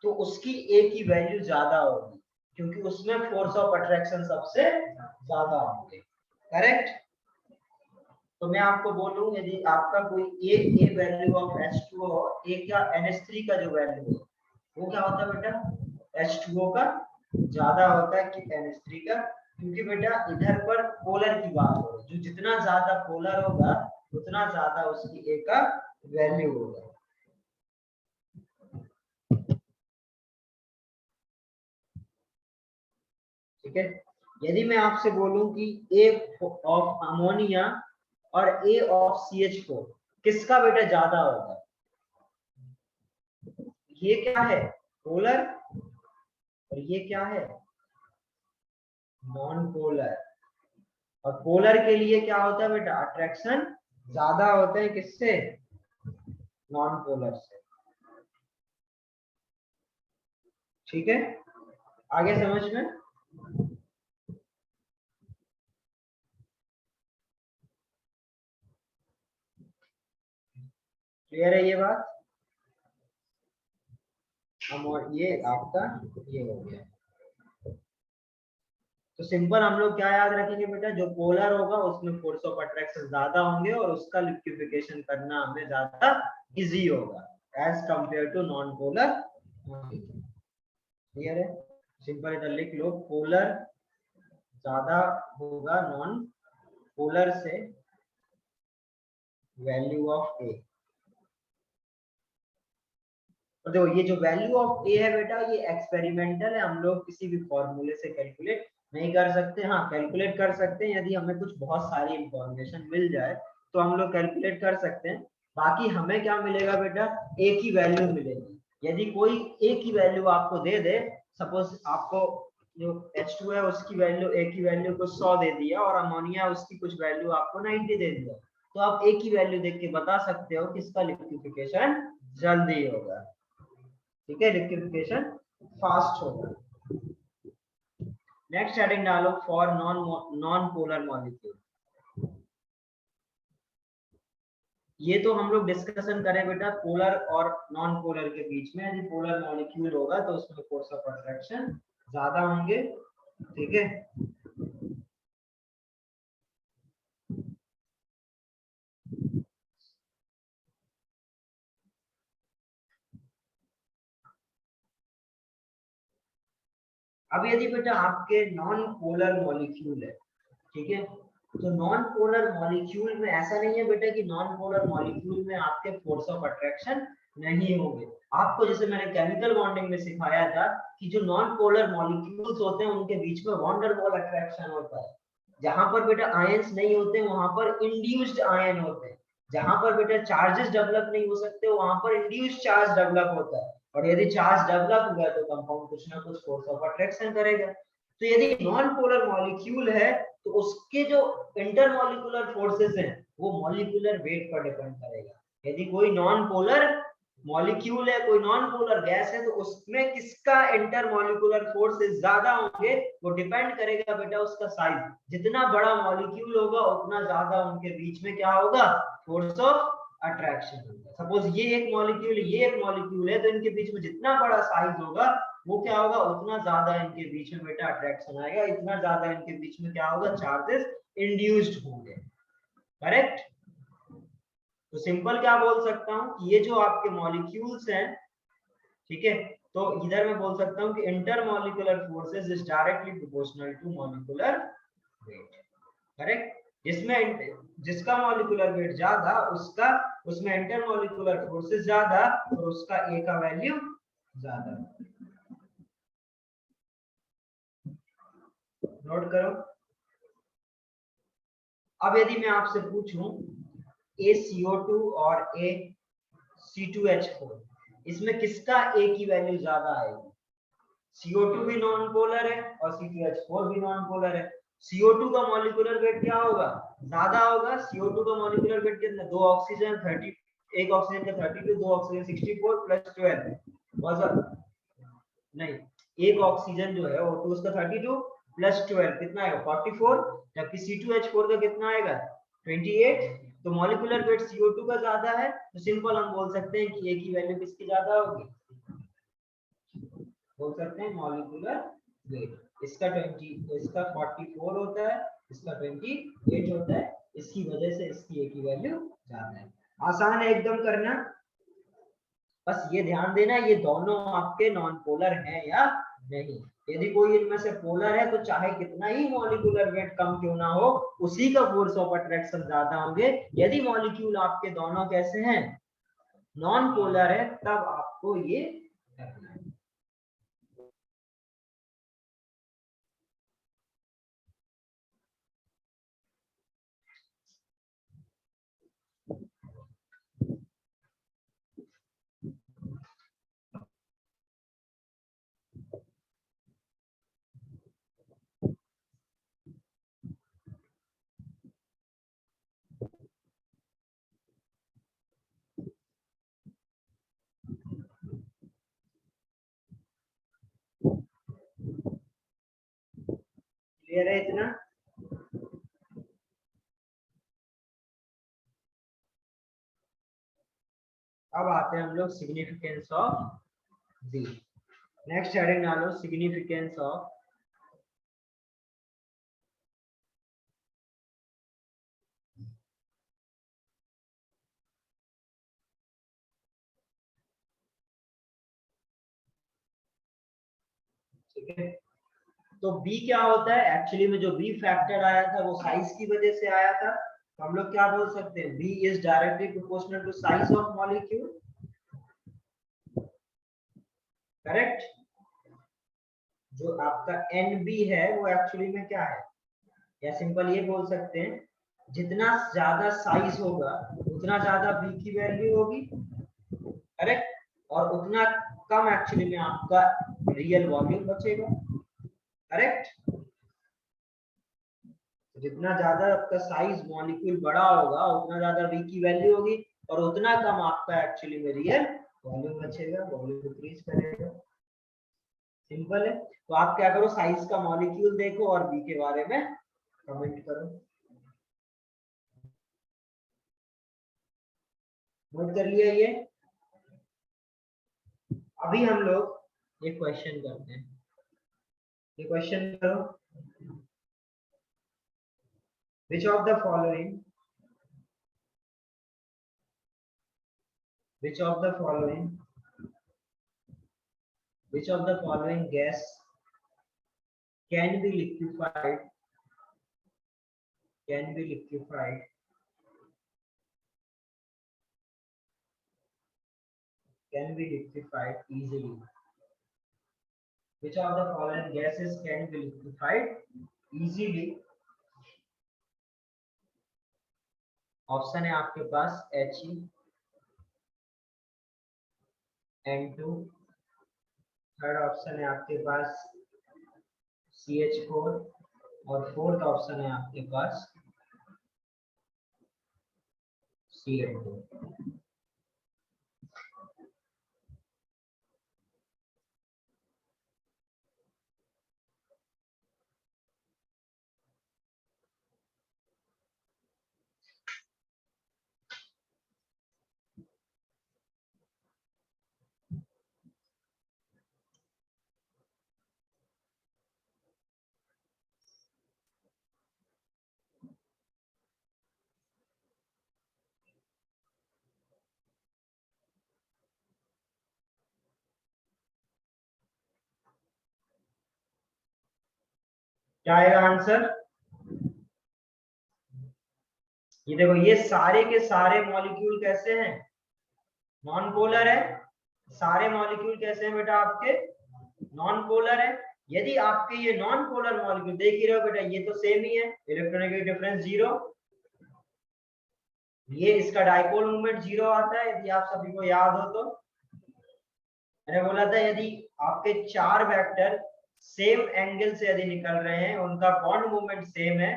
तो उसकी ए की वैल्यू ज्यादा होगी, क्योंकि उसमें फोर्स ऑफ अट्रैक्शन सबसे ज्यादा होंगे। करेक्ट? तो मैं आपको बोलूं, यदि आपका कोई ए वैल्यू ऑफ H2O, ए का NH3 का जो वैल्यू है वो क्या होता है बेटा, H2O का ज्यादा होता है कि NH3 का, क्योंकि बेटा इधर पर पोलर की बात हो रही है, जो जितना ज्यादा पोलर होगा उतना ज्यादा उसकी ए का वैल्यू होगा। ठीक है, यदि मैं आपसे बोलूं कि ए ऑफ अमोनिया और ए ऑफ CH4 किसका बेटा ज्यादा होगा, ये क्या है, पोलर, और ये क्या है, नॉन पोलर। और पोलर के लिए क्या होता है बेटा, अट्रैक्शन ज्यादा होते हैं किससे, नॉन पोलर से। ठीक है, आगे समझ में? क्लियर है ये बात? और ये आपका ये हो गया। तो सिंपल हम लोग क्या याद रखेंगे बेटा, जो पोलर होगा उसमें फोर्स ऑफ अट्रैक्शन ज्यादा होंगे और उसका लिक्विफिकेशन करना हमें ज्यादा इजी होगा as compare to non polar. Clear है? सिंपल इधर लिख लो, पोलर ज्यादा होगा नॉन पोलर से वैल्यू ऑफ ए। और देखो ये जो वैल्यू ऑफ ए है बेटा, ये एक्सपेरिमेंटल है, हम लोग किसी भी फॉर्मूले से कैलकुलेट नहीं कर सकते। हाँ, कैलकुलेट कर सकते हैं, यदि हमें कुछ बहुत सारी इंफॉर्मेशन मिल जाए तो हम लोग कैलकुलेट कर सकते हैं। बाकी हमें क्या मिलेगा बेटा, ए की वैल्यू मिलेगी। यदि कोई ए की वैल्यू आपको दे दे, सपोज आपको जो H2 है उसकी वैल्यू, ए की वैल्यू को 100 दे दिया, और अमोनिया उसकी कुछ वैल्यू आपको 90 दे दिया, तो आप ए की वैल्यू देख के बता सकते हो कि इसका लिक्विफिकेशन जल्दी होगा। ठीक है, लिक्विफिकेशन फास्ट होगा। नेक्स्ट हेडिंग डालो, फॉर नॉन पोलर मॉलिक्यूल। ये तो हम लोग डिस्कशन करें बेटा पोलर और नॉन पोलर के बीच में। यदि पोलर मॉलिक्यूल होगा तो उसमें फोर्स ऑफ अट्रैक्शन ज्यादा होंगे। ठीक है, अब यदि बेटा आपके नॉन पोलर मॉलिक्यूल है, ठीक है, तो नॉन पोलर मॉलिक्यूल में ऐसा नहीं है बेटा कि नॉन पोलर मॉलिक्यूल में आपके फोर्स ऑफ अट्रैक्शन नहीं होंगे। आपको जैसे मैंने केमिकल बॉन्डिंग में सिखाया था कि जो नॉन पोलर मॉलिक्यूल्स होते हैं उनके बीच में वॉन डेर वाल अट्रैक्शन होता है। जहां पर बेटा आयंस नहीं होते वहां पर इंड्यूस्ड आयन होते हैं। जहां पर बेटा चार्जेस डेवलप नहीं हो सकते वहां पर इंड्यूस्ड चार्ज डेवलप होता है। और यदि चार्ज डेवलप हुआ तो कंपाउंड कुछ ना कुछ फोर्स ऑफ अट्रैक्शन करेगा। तो यदि नॉन पोलर मॉलिक्यूल है तो उसके जो इंटरमॉलिक्यूलर फोर्सेस हैं वो मॉलिक्यूलर वेट पर डिपेंड करेगा। यदि कोई नॉन पोलर मॉलिक्यूल है, कोई नॉन पोलर गैस है, तो उसमें किसका इंटरमॉलिक्यूलर फोर्सेस ज्यादा होंगे वो डिपेंड करेगा बेटा उसका साइज। जितना बड़ा मॉलिक्यूल होगा उतना ज्यादा उनके बीच में क्या होगा, फोर्स ऑफ अट्रैक्शन होगा। सपोज ये एक मॉलिक्यूल, ये एक मॉलिक्यूल है, तो इनके बीच में जितना बड़ा साइज होगा वो क्या होगा, उतना ज्यादा इनके बीच में बेटा अट्रैक्शन आएगा, इतना ज्यादा इनके बीच में क्या होगा, चार्जेस इंड्यूस्ड होंगे। करेक्ट? तो सिंपल क्या बोल सकता हूं कि ये जो आपके मॉलिक्यूल्स हैं, ठीक है, तो इधर मैं बोल सकता हूं कि intermolecular forces is directly proportional to molecular weight. Correct? जिसमें जिसका मॉलिक्यूलर वेट ज्यादा उसका उसमें इंटरमॉलिक्यूलर फोर्सेस ज्यादा और उसका ए का वैल्यू ज्यादा। नोट करो। अब यदि मैं आपसे पूछूं ACO2 और C2H4, इसमें किसका A की वैल्यू ज्यादा आएगी? CO2 भी नॉन पोलर है और C2H4 भी नॉन पोलर है। CO2 का मॉलिक्यूलर वेट क्या होगा? ज्यादा होगा। CO2 का मॉलिक्यूलर वेट कितना? 2 ऑक्सीजन 30, एक ऑक्सीजन का 32, 2 ऑक्सीजन 64 प्लस 12 नहीं, एक ऑक्सीजन जो है O2 उसका 32 प्लस 12 कितना आएगा? 44, जबकि C2H4 का कितना आएगा? 28। तो मॉलिक्यूलर वेट CO2 का ज्यादा है, तो सिंपल हम बोल सकते हैं कि A की वैल्यू किसकी ज्यादा होगी? बोल सकते हैं मॉलिक्यूलर वेट इसका 44 होता है, इसका 28 होता है, इसकी वजह से इसकी A की वैल्यू ज्यादा है। आसान है एकदम करना, बस ये ध्यान देना ये दोनों आपके नॉन पोलर हैं या नहीं। यदि कोई इनमें से पोलर है तो चाहे कितना ही मॉलिक्यूलर वेट कम क्यों ना हो, उसी का फोर्स ऑफ अट्रैक्शन ज्यादा होंगे। यदि मॉलिक्यूल आपके दोनों कैसे हैं? नॉन पोलर है, तब आपको ये करना है। क्लियर है इतना? अब आते हैं हम लोग significance of Z। Next heading डालो सिग्निफिकेंस ऑफ ठीक है। तो B क्या होता है? एक्चुअली में जो B फैक्टर आया था वो साइज की वजह से आया था, तो हम लोग क्या बोल सकते हैं? B is directly proportional to size of molecule, correct. जो आपका NB है वो एक्चुअली में क्या है, या सिंपल ये बोल सकते हैं जितना ज्यादा साइज होगा उतना ज्यादा B की वैल्यू होगी, करेक्ट, और उतना कम एक्चुअली में आपका रियल वॉल्यूम बचेगा, करेक्ट। जितना ज्यादा आपका साइज मॉलिक्यूल बड़ा होगा उतना ज्यादा V की वैल्यू होगी और उतना कम आपका एक्चुअली में रियल वॉल्यूम बचेगा, वॉल्यूम इंक्रीज करेगा। सिंपल है। तो आप क्या करो, साइज का मॉलिक्यूल देखो और B के बारे में कमेंट करो। नोट कर लिया ये? अभी हम लोग ये क्वेश्चन करते हैं। ये क्वेश्चन करो, which of the following gas can be liquefied easily? Which of the following gases can be liquefied easily? Option है आपके पास He, N2, थर्ड ऑप्शन है आपके पास CH4 और फोर्थ ऑप्शन है आपके पास Cl2। क्या आएगा आंसर? ये देखो, ये सारे के सारे मॉलिक्यूल कैसे हैं? नॉन पोलर है। सारे मॉलिक्यूल कैसे हैं बेटा आपके? नॉन पोलर है। यदि आपके ये नॉन पोलर मॉलिक्यूल, देख ही रहे हो बेटा ये तो सेम ही है, इलेक्ट्रोनेगेटिव डिफरेंस 0, ये इसका डाइपोल मूवमेंट 0 आता है, यदि आप सभी को याद हो तो। मैंने बोला था यदि आपके 4 वेक्टर सेम एंगल से यदि निकल रहे हैं, उनका बॉन्ड मूवमेंट सेम है,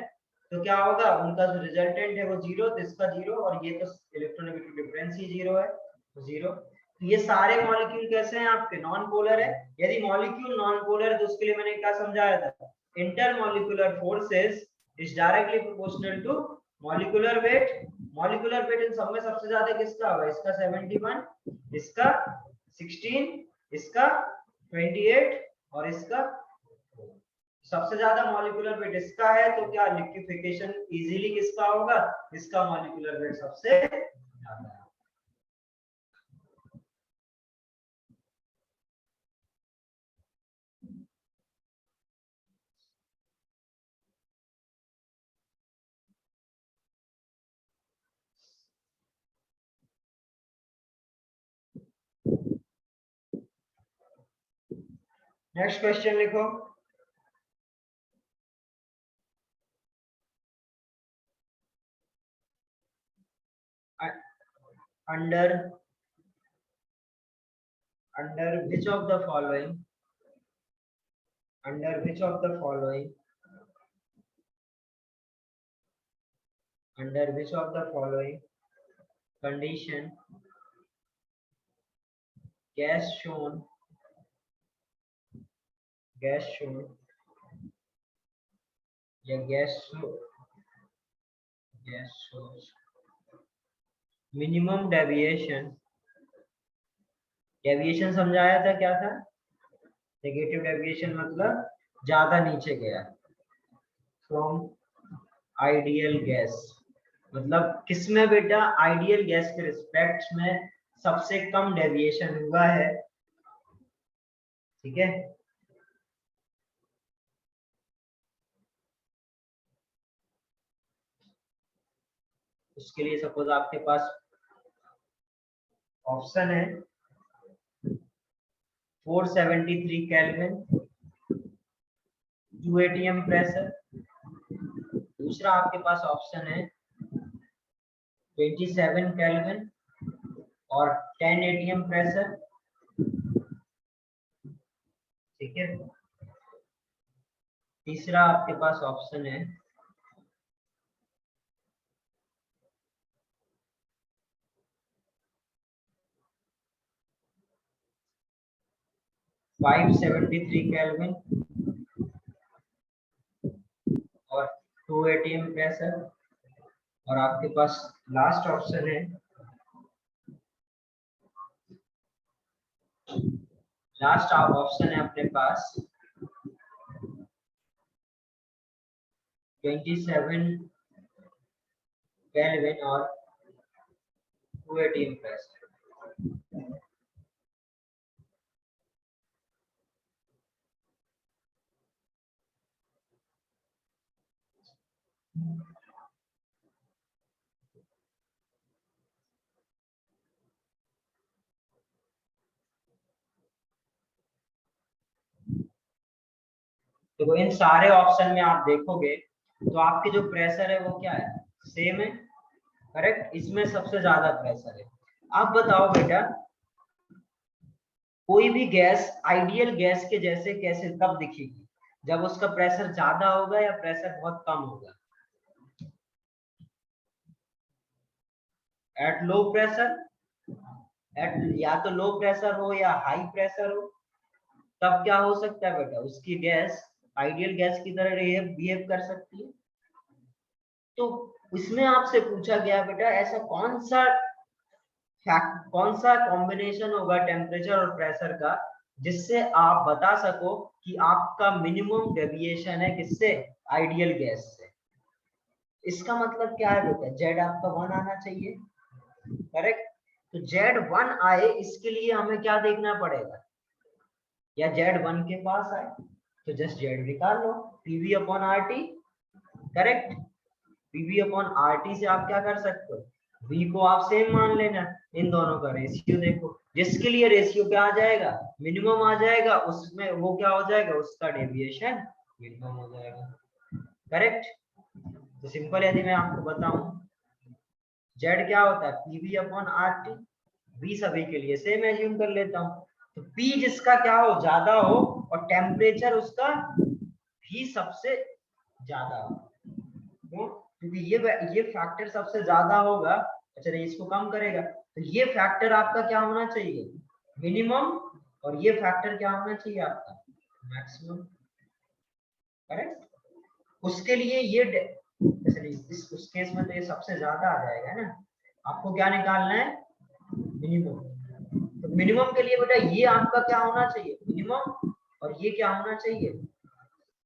तो क्या होगा, उनका जो रिजल्टेंट है वो 0, तो इसका 0, और ये तो इलेक्ट्रोनेगेटिव डिफरेंस ही 0 है, तो 0। तो ये सारे मॉलिक्यूल कैसे हैं आपके, नॉन पोलर है। यदि मॉलिक्यूल नॉन पोलर है तो उसके लिए मैंने क्या समझाया था, intermolecular forces is directly proportional to molecular weight. Molecular weight इन सब में सबसे ज्यादा किसका होगा, इसका 71, इसका 16, इसका 28 और इसका, सबसे ज्यादा मॉलिक्यूलर वेट इसका है, तो क्या लिक्विफिकेशन इजीली किसका होगा, इसका मॉलिक्यूलर वेट सबसे ज्यादा है। नेक्स्ट क्वेश्चन लिखो। under which of the following under which of the following condition gas shown या gas shows minimum deviation समझाया था क्या था, नेगेटिव डेविएशन मतलब ज्यादा नीचे गया फ्रॉम आइडियल गैस, मतलब किसमें बेटा, आइडियल गैस के रिस्पेक्ट में सबसे कम डेविएशन हुआ है, ठीक है। उसके लिए सपोज आपके पास ऑप्शन है 473 केल्विन 2 atm प्रेशर, दूसरा आपके पास ऑप्शन है 27 केल्विन और 10 atm प्रेशर, ठीक है। तीसरा आपके पास ऑप्शन है 573 केल्विन और 2 atm प्रेशर, और आपके पास लास्ट ऑप्शन है अपने पास 27 केल्विन और 2 atm प्रेशर। तो इन सारे ऑप्शन में आप देखोगे तो आपके जो प्रेशर है वो क्या है, सेम है, करेक्ट। इसमें सबसे ज्यादा प्रेशर है। आप बताओ बेटा, कोई भी गैस आइडियल गैस के जैसे कैसे कब दिखेगी, जब उसका प्रेशर ज्यादा होगा या प्रेशर बहुत कम होगा। एट लो प्रेशर, या तो लो प्रेशर हो या हाई प्रेशर हो, तब क्या हो सकता है बेटा, उसकी गैस आइडियल गैस की तरह बिहेव कर सकती है। तो इसमें आपसे पूछा गया बेटा ऐसा कौन सा कॉम्बिनेशन होगा टेम्परेचर और प्रेशर का जिससे आप बता सको कि आपका मिनिमम डेविएशन है किससे, आइडियल गैस से। इसका मतलब क्या है बेटा, जेड आपका 1 आना चाहिए, करेक्ट। तो जेड 1 आए इसके लिए हमें क्या देखना पड़ेगा, या जेड 1 के पास आए तो जस्ट जेड निकाल लो, PV upon RT, correct. PV upon RT से आप क्या कर सकते हो, v को आप सेम मान लेना। इन दोनों का रेशियो देखो, जिसके लिए रेशियो क्या आ जाएगा, मिनिमम आ जाएगा, उसमें वो क्या हो जाएगा, उसका डेविएशन मिनिमम हो जाएगा। करेक्ट। तो सिंपल यदि मैं आपको बताऊं, z क्या होता है, pv अपॉन RT। v सभी के लिए सेम एज्यूम कर लेता हूं, तो p जिसका क्या हो, ज्यादा हो, और टेम्परेचर उसका भी सबसे ज्यादा हो। क्यों? क्योंकि ये फैक्टर सबसे ज्यादा होगा। अच्छा, इसको कम करेगा, तो ये फैक्टर आपका क्या होना चाहिए, मिनिमम, और ये फैक्टर क्या होना चाहिए आपका, मैक्सिमम। करेक्ट। उसके लिए ये उस केस में तो ये सबसे ज्यादा आ जाएगा ना। आपको क्या निकालना है, मिनिमम। तो मिनिमम के लिए बेटा ये आपका क्या होना चाहिए, मिनिमम, और ये क्या होना चाहिए,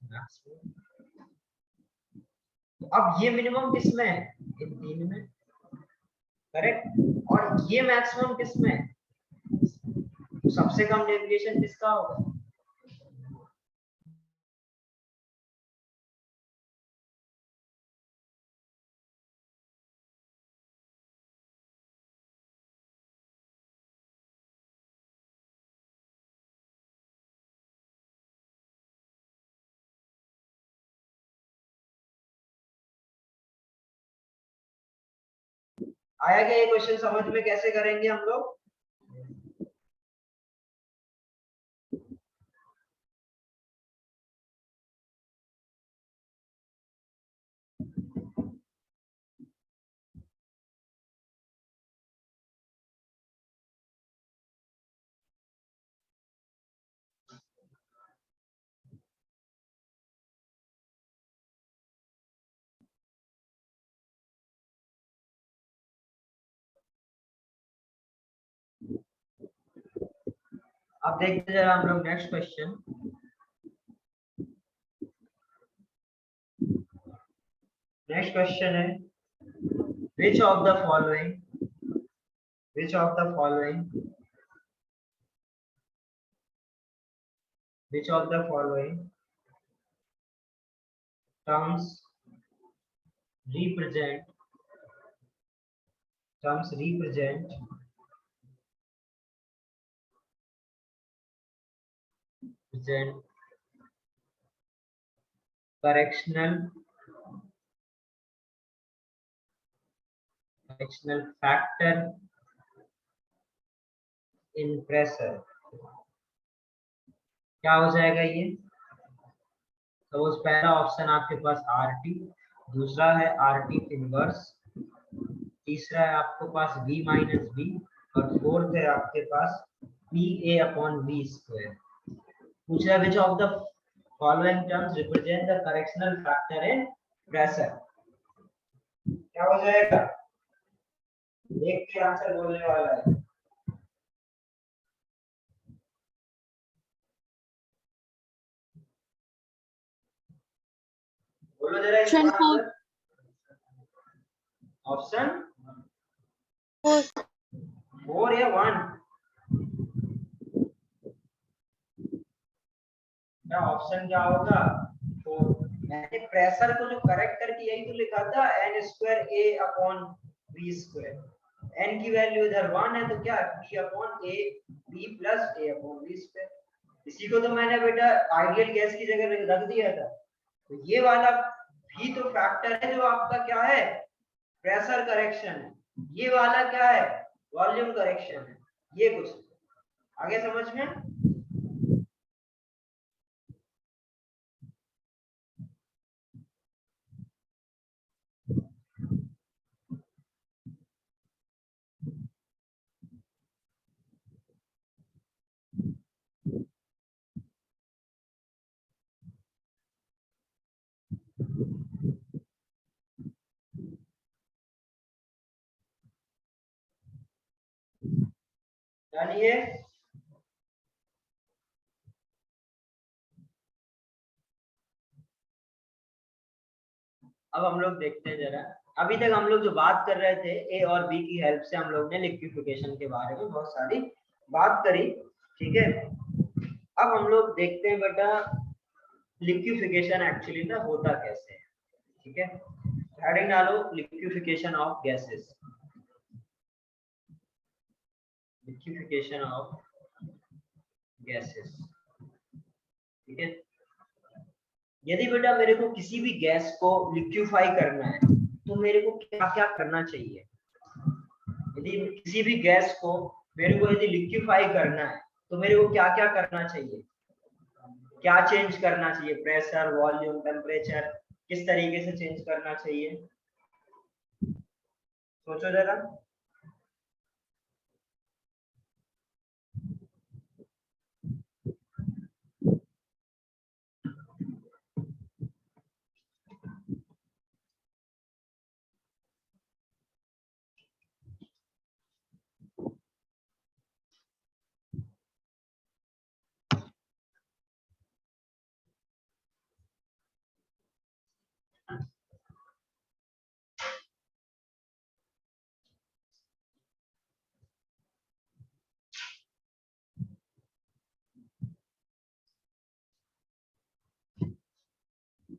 मैक्सिमम। तो अब ये मिनिमम किसमें है, इन तीन में। करेक्ट। और ये मैक्सिमम किसमें है, तो सबसे कम डेविएशन किसका होगा, आया क्या ये क्वेश्चन समझ में, कैसे करेंगे हम लोग। अब देखते हैं जरा हम लोग नेक्स्ट क्वेश्चन। नेक्स्ट क्वेश्चन है, which of the following which of the following which of the following terms represent present correctional factor in pressure। क्या हो जाएगा ये, तो उस पहला ऑप्शन आपके पास RT, दूसरा है RT इनवर्स, तीसरा है आपके पास V माइनस V, और फोर्थ है आपके पास PA अपॉन V स्क्वायर। पूछ रहा है which of the following terms represent the correctional factor in pressure। क्या हो जाएगा, देख के आंसर बोलने वाला है। बोलो जरा इसका आंसर। ऑप्शन 4 या 1, क्या ऑप्शन क्या होगा, 4। मैंने प्रेशर को जो करेक्ट करके यही तो लिखा था, n square a upon v square. n की वैल्यू इधर 1 है, तो क्या b upon a, b plus a upon v square. इसी को तो मैंने बेटा आइडियल गैस की जगह रख दिया था। तो ये वाला भी तो फैक्टर है जो आपका क्या है, प्रेशर करेक्शन है। ये वाला क्या है, वॉल्यूम करेक्शन है। ये कुछ आगे समझ में। जानिए, अब हम लोग देखते हैं जरा। अभी तक हम लोग जो बात कर रहे थे, ए और बी की हेल्प से हम लोग ने लिक्विफिकेशन के बारे में बहुत सारी बात करी। ठीक है, अब हम लोग देखते हैं बेटा लिक्विफिकेशन एक्चुअली ना होता कैसे है। ठीक है, हेडिंग डालो liquefaction of gases. Liquefaction of gases. ठीक है, यदि बेटा मेरे को किसी भी गैस को लिक्विफाई करना है तो मेरे को क्या क्या करना चाहिए? यदि किसी भी गैस को मेरे को यदि लिक्विफाई करना है तो मेरे को क्या क्या करना चाहिए? क्या चेंज करना चाहिए? प्रेशर, वॉल्यूम, टेम्परेचर, किस तरीके से चेंज करना चाहिए? सोचो जरा।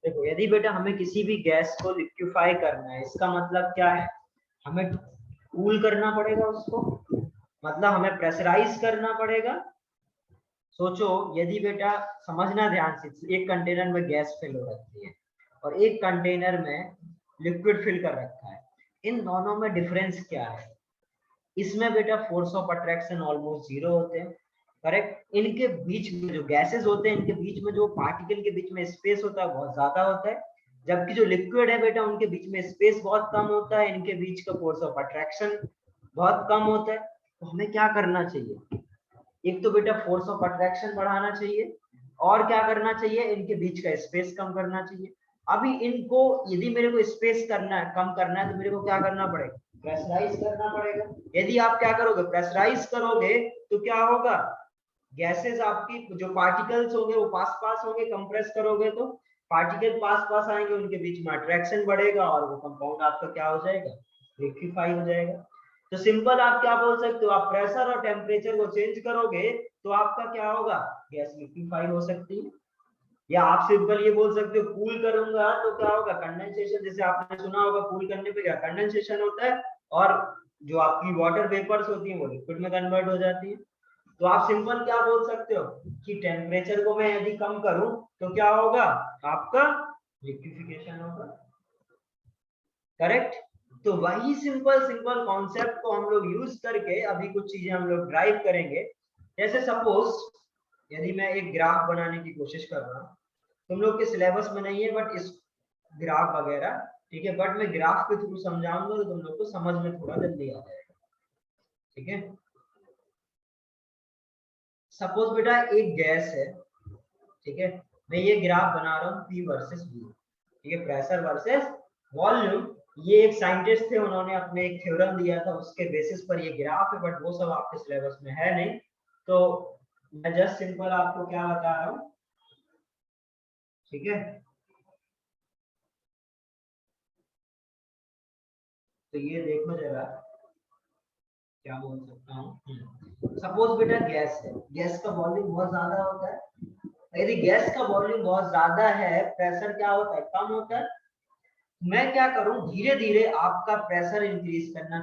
देखो, यदि बेटा हमें किसी भी गैस को लिक्विफाई करना है, इसका मतलब क्या है? हमें कूल करना पड़ेगा उसको, मतलब हमें प्रेशराइज करना पड़ेगा। सोचो, यदि बेटा समझना ध्यान से, एक कंटेनर में गैस फिल हो रखी है और एक कंटेनर में लिक्विड फिल कर रखा है, इन दोनों में डिफरेंस क्या है? इसमें बेटा force of attraction almost zero होते हैं, करेक्ट। इनके बीच में जो गैसेस होते हैं, इनके बीच में जो पार्टिकल के बीच में स्पेस होता है बहुत ज्यादा होता है, जबकि जो लिक्विड है बेटा उनके बीच में स्पेस बहुत कम होता है, इनके बीच का फोर्स ऑफ अट्रैक्शन बहुत कम होता है। तो हमें क्या करना चाहिए? एक तो बेटा फोर्स ऑफ अट्रैक्शन बढ़ाना चाहिए, और क्या करना चाहिए? इनके बीच का स्पेस कम करना चाहिए। अभी इनको यदि मेरे को स्पेस करना है, कम करना है, तो मेरे को क्या करना पड़ेगा? प्रेशराइज करना पड़ेगा। यदि आप क्या करोगे? प्रेशराइज करोगे तो क्या होगा? गैसेस आपकी जो पार्टिकल्स होंगे वो पास पास होंगे, कंप्रेस करोगे तो पार्टिकल पास पास आएंगे, उनके बीच में अट्रैक्शन बढ़ेगा और वो कंपाउंड आपका क्या हो जाएगा? लिक्विफाई हो जाएगा। तो सिंपल आप क्या बोल सकते हो? आप प्रेशर और टेम्परेचर को चेंज करोगे तो आपका क्या होगा? गैस लिक्विफाई हो सकती है। या आप सिंपल ये बोल सकते हो, कूल करूंगा तो क्या होगा? कंडेंसेशन। जैसे आपने सुना होगा, कूल करने पे क्या कंडेंसेशन होता है, और जो आपकी वाटर वेपर्स होती है वो लिक्विड में कन्वर्ट हो जाती है। तो आप सिंपल क्या बोल सकते हो कि टेम्परेचर को मैं यदि कम करूं तो क्या होगा? आपका लिक्विफिकेशन होगा, करेक्ट। तो वही सिंपल सिंपल कॉन्सेप्ट को हम लोग यूज करके अभी कुछ चीजें हम लोग ड्राइव करेंगे। जैसे सपोज यदि मैं एक ग्राफ बनाने की कोशिश कर रहा हूँ, तुम लोग के सिलेबस में नहीं है बट इस ग्राफ वगैरह, ठीक है, बट मैं ग्राफ के थ्रू समझाऊंगा तो तुम लोग को समझ में थोड़ा जल्दी आ जाएगा। ठीक है, सपोज बेटा एक गैस है, ठीक है, मैं ये ग्राफ बना रहा हूँ P वर्सेस V, ठीक है, प्रेशर वर्सेस वॉल्यूम। ये एक साइंटिस्ट थे, उन्होंने अपने एक थ्योरम दिया था, उसके बेसिस पर ये ग्राफ है, बट वो सब आपके सिलेबस में है नहीं, तो मैं जस्ट सिंपल आपको क्या बता रहा हूँ। ठीक है, तो ये देखो जरा क्या बोल सकता हूँ। सपोज बेटा गैस है, गैस का वॉल्यूम बहुत ज्यादा होता है। यदि गैस का वॉल्यूम बहुत ज्यादा है, प्रेशर क्या होता है? कम होता है। मैं क्या करूं? धीरे धीरे आपका प्रेशर इंक्रीज करना,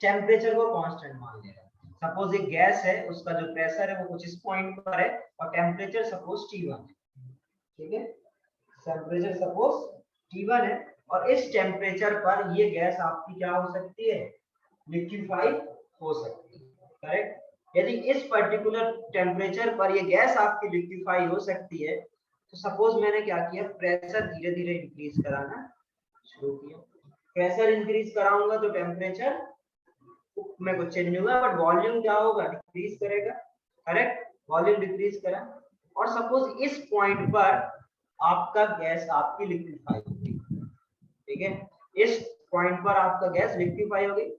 टेम्परेचर को कांस्टेंट मान लेगा। सपोज एक गैस है, उसका जो प्रेशर है वो कुछ इस पॉइंट पर है और टेम्परेचर सपोज T1 है, ठीक है, टेम्परेचर सपोज T1 है, और इस टेम्परेचर पर ये गैस आपकी क्या हो सकती है? लिक्विफाई हो सकती है, करेक्ट। यदि इस पर्टिकुलर टेम्परेचर पर ये गैस आपकी लिक्विफाई हो सकती है, तो सपोज मैंने क्या किया? प्रेशर धीरे धीरे इंक्रीज कराना शुरू किया। प्रेशर इंक्रीज कराऊंगा तो टेम्परेचर में कुछ चेंज नहीं होगा, बट वॉल्यूम क्या होगा? डिक्रीज करेगा, करेक्ट। वॉल्यूम डिक्रीज करा, और सपोज इस पॉइंट पर आपका गैस आपकी लिक्विफाई होगी, ठीक है, इस पॉइंट पर आपका गैस लिक्विफाई हो गई।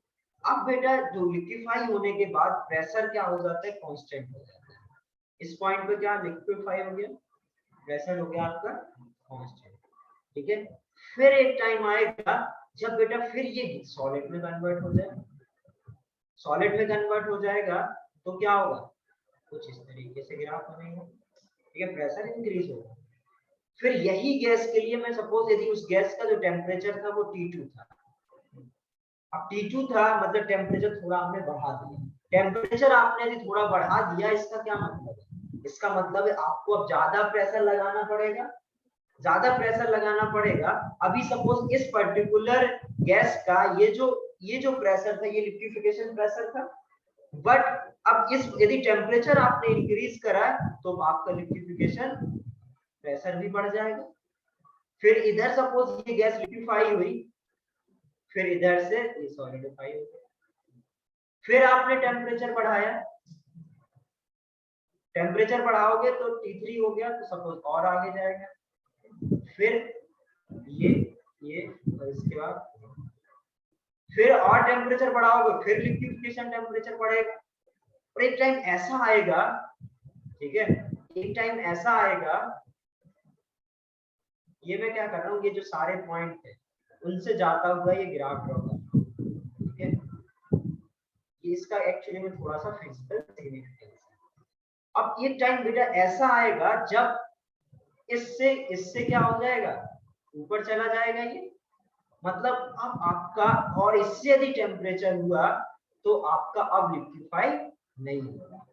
अब बेटा जो लिक्विफाई होने के बाद प्रेशर क्या हो जाता है? कांस्टेंट हो जाता है। इस पॉइंट पे क्या लिक्विफाई हो गया, प्रेशर हो गया आपका कांस्टेंट, ठीक है। फिर एक टाइम आएगा जब बेटा फिर ये सॉलिड में कन्वर्ट हो जाए, सॉलिड में कन्वर्ट हो जाएगा तो क्या होगा? कुछ इस तरीके से ग्राफ बनेगा, ठीक है, प्रेशर इंक्रीज होगा। फिर यही गैस के लिए मैं सपोज यदि उस गैस का जो टेम्परेचर था वो T2 था, अब T2 था मतलब टेम्परेचर थोड़ा हमने बढ़ा दिया, टेम्परेचर आपने यदि थोड़ा बढ़ा दिया, इसका क्या मतलब है? इसका मतलब है आपको अब ज्यादा प्रेशर लगाना पड़ेगा, ज्यादा प्रेशर लगाना पड़ेगा। अभी सपोज इस पर्टिकुलर गैस का ये जो प्रेशर था, ये लिक्विफिकेशन प्रेशर था, बट अब इस यदि टेम्परेचर आपने इंक्रीज करा तो आपका लिक्विफिकेशन प्रेशर भी बढ़ जाएगा। फिर इधर सपोज ये गैस लिक्विफाई हुई, फिर इधर से ये सॉलिडिफाई हो गया, फिर आपने टेम्परेचर बढ़ाया, टेम्परेचर बढ़ाओगे तो T3 हो गया, तो सपोज और आगे जाएगा, फिर ये और इसके बाद फिर और टेम्परेचर बढ़ाओगे, फिर लिक्विफिकेशन टेम्परेचर बढ़ेगा। और एक टाइम ऐसा आएगा, ठीक है, एक टाइम ऐसा आएगा, ये मैं क्या कर रहा हूँ, ये जो सारे पॉइंट है उनसे जाता हुआ ये ग्राफ ड्रॉ कर रहा हूँ, ठीक है। ये इसका एक्चुअली में थोड़ा सा फिजिकल सिग्निफिकेंस है। अब ये टाइम बेटा ऐसा आएगा जब इससे क्या हो जाएगा, ऊपर चला जाएगा ये, मतलब अब आपका और इससे यदि टेम्परेचर हुआ तो आपका अब लिक्विफाई नहीं होगा,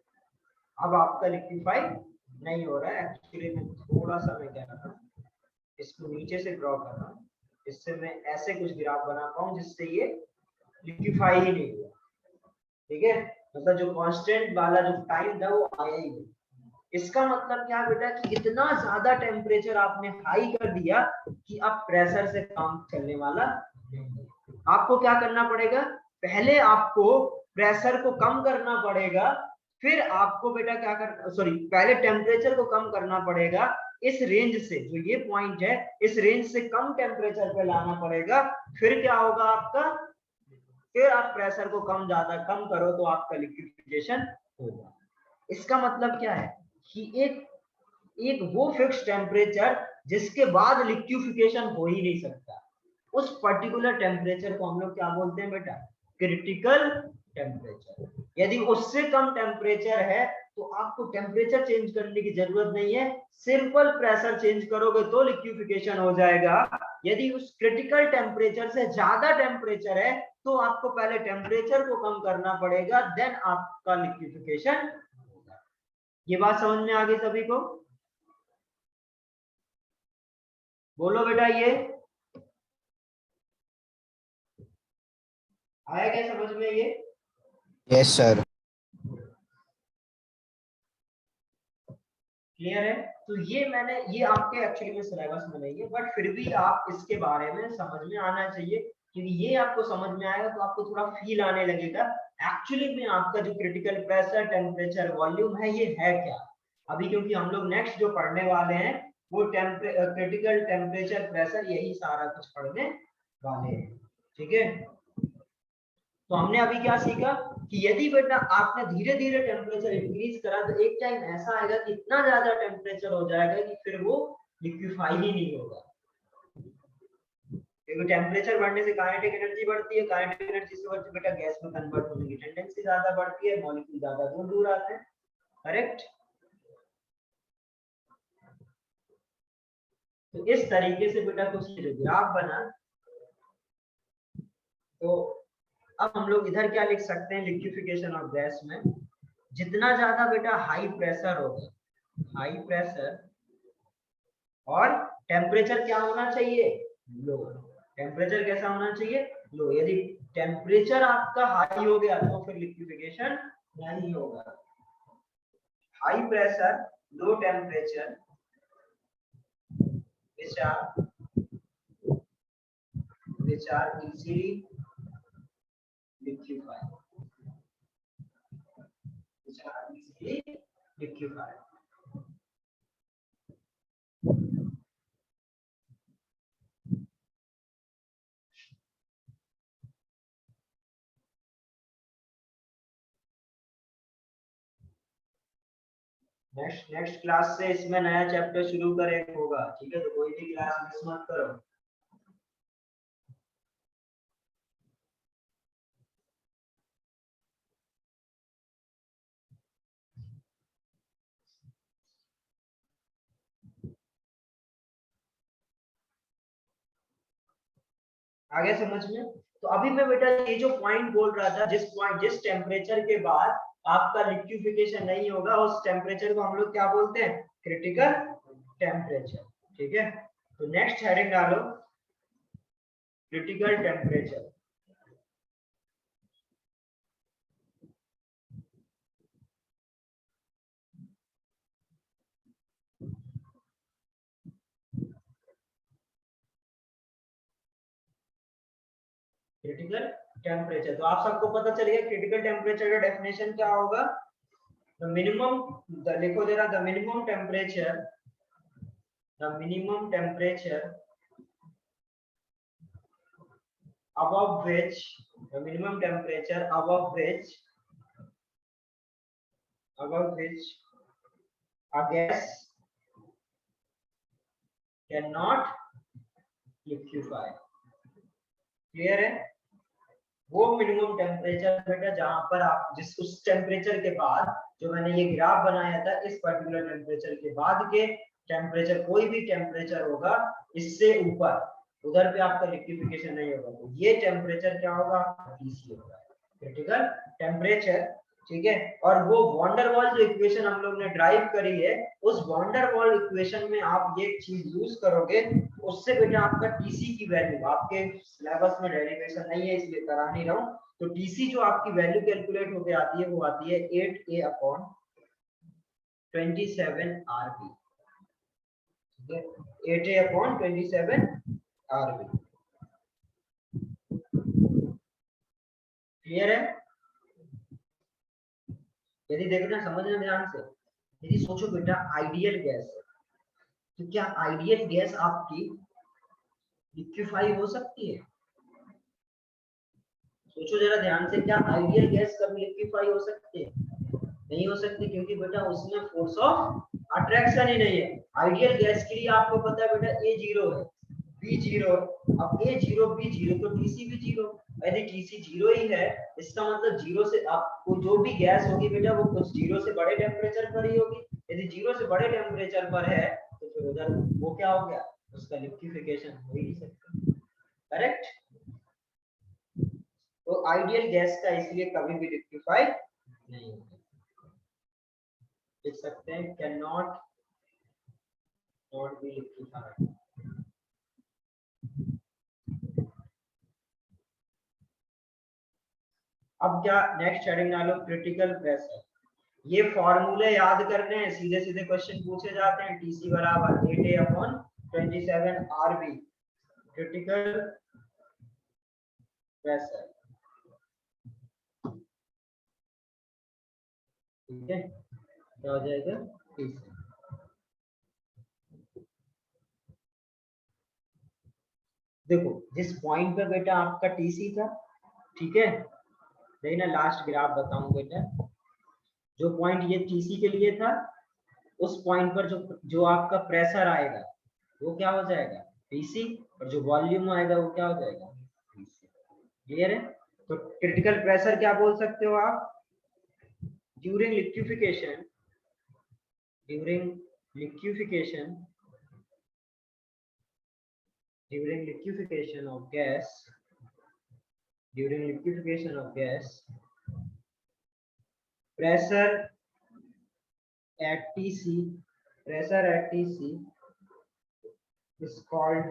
अब आपका लिक्विफाई नहीं हो रहा है। एक्चुअली मैं थोड़ा सा मैं क्या कर रहा हूँ, इसको नीचे से ड्रॉ कर रहा हूँ, इससे मैं ऐसे कुछ ग्राफ बना पाऊँ जिससे ये लिक्विफाई ही नहीं हुआ, ठीक है। मतलब जो कांस्टेंट वाला जो टाइम था वो आया ही नहीं। इसका मतलब क्या बेटा कि इतना ज्यादा टेम्परेचर आपने हाई कर दिया कि अब प्रेशर से काम चलने वाला नहीं। आपको क्या करना पड़ेगा, पहले आपको प्रेशर को कम करना पड़ेगा, फिर आपको बेटा क्या कर सॉरी पहले टेम्परेचर को कम करना पड़ेगा, इस रेंज से जो ये पॉइंट है इस रेंज से कम टेम्परेचर पे लाना पड़ेगा, फिर क्या होगा आपका, फिर आप प्रेशर को कम करो तो आपका लिक्विफिकेशन होगा। इसका मतलब क्या है कि एक वो फिक्स टेम्परेचर जिसके बाद लिक्विफिकेशन हो ही नहीं सकता, उस पर्टिकुलर टेम्परेचर को हम लोग क्या बोलते हैं बेटा, क्रिटिकल टेम्परेचर। यदि उससे कम टेम्परेचर है तो आपको टेम्परेचर चेंज करने की जरूरत नहीं है, सिंपल प्रेशर चेंज करोगे तो लिक्विफिकेशन हो जाएगा। यदि उस क्रिटिकल टेम्परेचर से ज्यादा टेम्परेचर है तो आपको पहले टेम्परेचर को कम करना पड़ेगा, देन आपका लिक्विफिकेशन होगा। ये बात समझ में आ गई सभी को? बोलो बेटा, ये आया क्या समझ में ये? Yes sir. क्लियर है? तो ये आपके एक्चुअली में सिलेबस में नहीं है, बट फिर भी आप इसके बारे में समझ में आना चाहिए, क्योंकि ये आपको समझ में आएगा तो आपको थोड़ा फील आने लगेगा एक्चुअली में आपका जो क्रिटिकल प्रेशर टेम्परेचर वॉल्यूम है ये है क्या। अभी क्योंकि हम लोग नेक्स्ट जो पढ़ने वाले हैं वो क्रिटिकल टेम्परेचर प्रेशर, यही सारा कुछ पढ़ने वाले हैं, ठीक है। तो हमने अभी क्या सीखा कि यदि बेटा आपने धीरे धीरे टेम्परेचर इंक्रीज करा तो एक टाइम ऐसा आएगा कि इतना ज्यादा टेम्परेचर हो जाएगा कि फिर वो लिक्विफाई ही नहीं होगा, क्योंकि टेम्परेचर बढ़ने से काइनेटिक एनर्जी बढ़ती है, काइनेटिक एनर्जी से बढ़ती बेटा गैस में कन्वर्ट होने की टेंडेंसी ज्यादा बढ़ती है, मॉलिक्यूल ज्यादा दूर दूर आते हैं, करेक्ट। तो इस तरीके से बेटा कुछ जो ग्राफ बना, तो अब हम लोग इधर क्या लिख सकते हैं, लिक्विफिकेशन ऑफ गैस में जितना ज्यादा बेटा हाई प्रेशर होगा, हाई प्रेशर और टेम्परेचर क्या होना चाहिए, लो। टेम्परेचर कैसा होना चाहिए, लो। यदि टेम्परेचर आपका हाई हो गया तो फिर लिक्विफिकेशन नहीं होगा। High pressure, low temperature which are easily liquefied, which are easily liquefied. Next class से इसमें नया चैप्टर शुरू करें होगा, ठीक है, तो कोई भी क्लास मिस मत करो। आगे समझ में? तो अभी मैं बेटा ये जो पॉइंट बोल रहा था, जिस टेम्परेचर के बाद आपका लिक्विफिकेशन नहीं होगा, उस टेम्परेचर को हम लोग क्या बोलते हैं? Critical temperature. ठीक है, तो नेक्स्ट हेडिंग डालो क्रिटिकल टेम्परेचर। क्रिटिकल टेम्परेचर, तो आप सबको पता चल गया क्रिटिकल टेम्परेचर का डेफिनेशन क्या होगा? द मिनिमम, लिखो जरा, the minimum temperature above which the minimum temperature above which a gas cannot liquefy। Clear है? वो मिनिमम टेम्परेचर बेटा जहां पर आप उस टेम्परेचर के बाद, जो मैंने ये ग्राफ बनाया था, इस पर्टिकुलर टेम्परेचर के बाद के टेम्परेचर, कोई भी टेम्परेचर होगा इससे ऊपर, उधर पे आपका लिक्विफिकेशन नहीं होगा, तो ये टेम्परेचर क्या होगा? TC होगा, क्रिटिकल टेम्परेचर। ठीक है, और वो वॉन्डरवॉल जो इक्वेशन हम लोग ने ड्राइव करी है, उस वॉन्डरवॉल इक्वेशन में आप ये चीज यूज करोगे, उससे बेटा आपका टीसी की वैल्यू, आपके सिलेबस में डेरिवेशन नहीं है इसलिए करा नहीं रहा हूं, तो टीसी जो आपकी वैल्यू कैलकुलेट होके आती है वो आती है 8A अपॉन 27 RB। ठीक है, 8A अपॉन 27 RB। क्लियर है? यदि देखना, समझना ध्यान से, यदि सोचो बेटा आइडियल गैस है, तो क्या आइडियल गैस आपकी लिक्विफाई हो सकती है? सोचो जरा ध्यान से, क्या आइडियल गैस कभी लिक्विफाई हो सकती है? नहीं हो सकती, क्योंकि बेटा उसमें फोर्स ऑफ अट्रैक्शन ही नहीं है। आइडियल गैस के लिए आपको पता है बेटा A 0 है, B 0, अब A 0 B 0 तो TC भी 0। यदि TC 0 ही है, इसका मतलब 0 से आपको जो भी गैस होगी बेटा वो कुछ 0 से बड़े टेम्परेचर पर ही होगी। यदि 0 से बड़े टेम्परेचर पर है तो फिर उधर वो क्या हो गया? उसका लिक्विफिकेशन हो ही नहीं सकता। करेक्ट? तो आइडियल गैस का इसलिए कभी भी लिक्विफाई नहीं होगा। लिख सकते हैं कैन नॉट बी लिक्विफाइड। अब क्या नेक्स्ट हेडिंग डालो क्रिटिकल प्रेशर। ये फॉर्मूले याद करने हैं, सीधे सीधे क्वेश्चन पूछे जाते हैं। टीसी बराबर 8A upon 27 RB, critical pressure. ठीक है, क्या हो जाएगा? टीसी। देखो जिस पॉइंट पे बेटा आपका टीसी था, ठीक है, नहीं ना, लास्ट ग्राफ बताऊं बेटा, जो पॉइंट ये टीसी के लिए था, उस पॉइंट पर जो जो आपका प्रेशर आएगा वो क्या हो जाएगा? टीसी, और जो वॉल्यूम आएगा वो क्या हो जाएगा? टीसी। क्लियर है? तो क्रिटिकल प्रेशर क्या बोल सकते हो आप? During liquefaction, during liquefaction of gas, pressure at TC is called,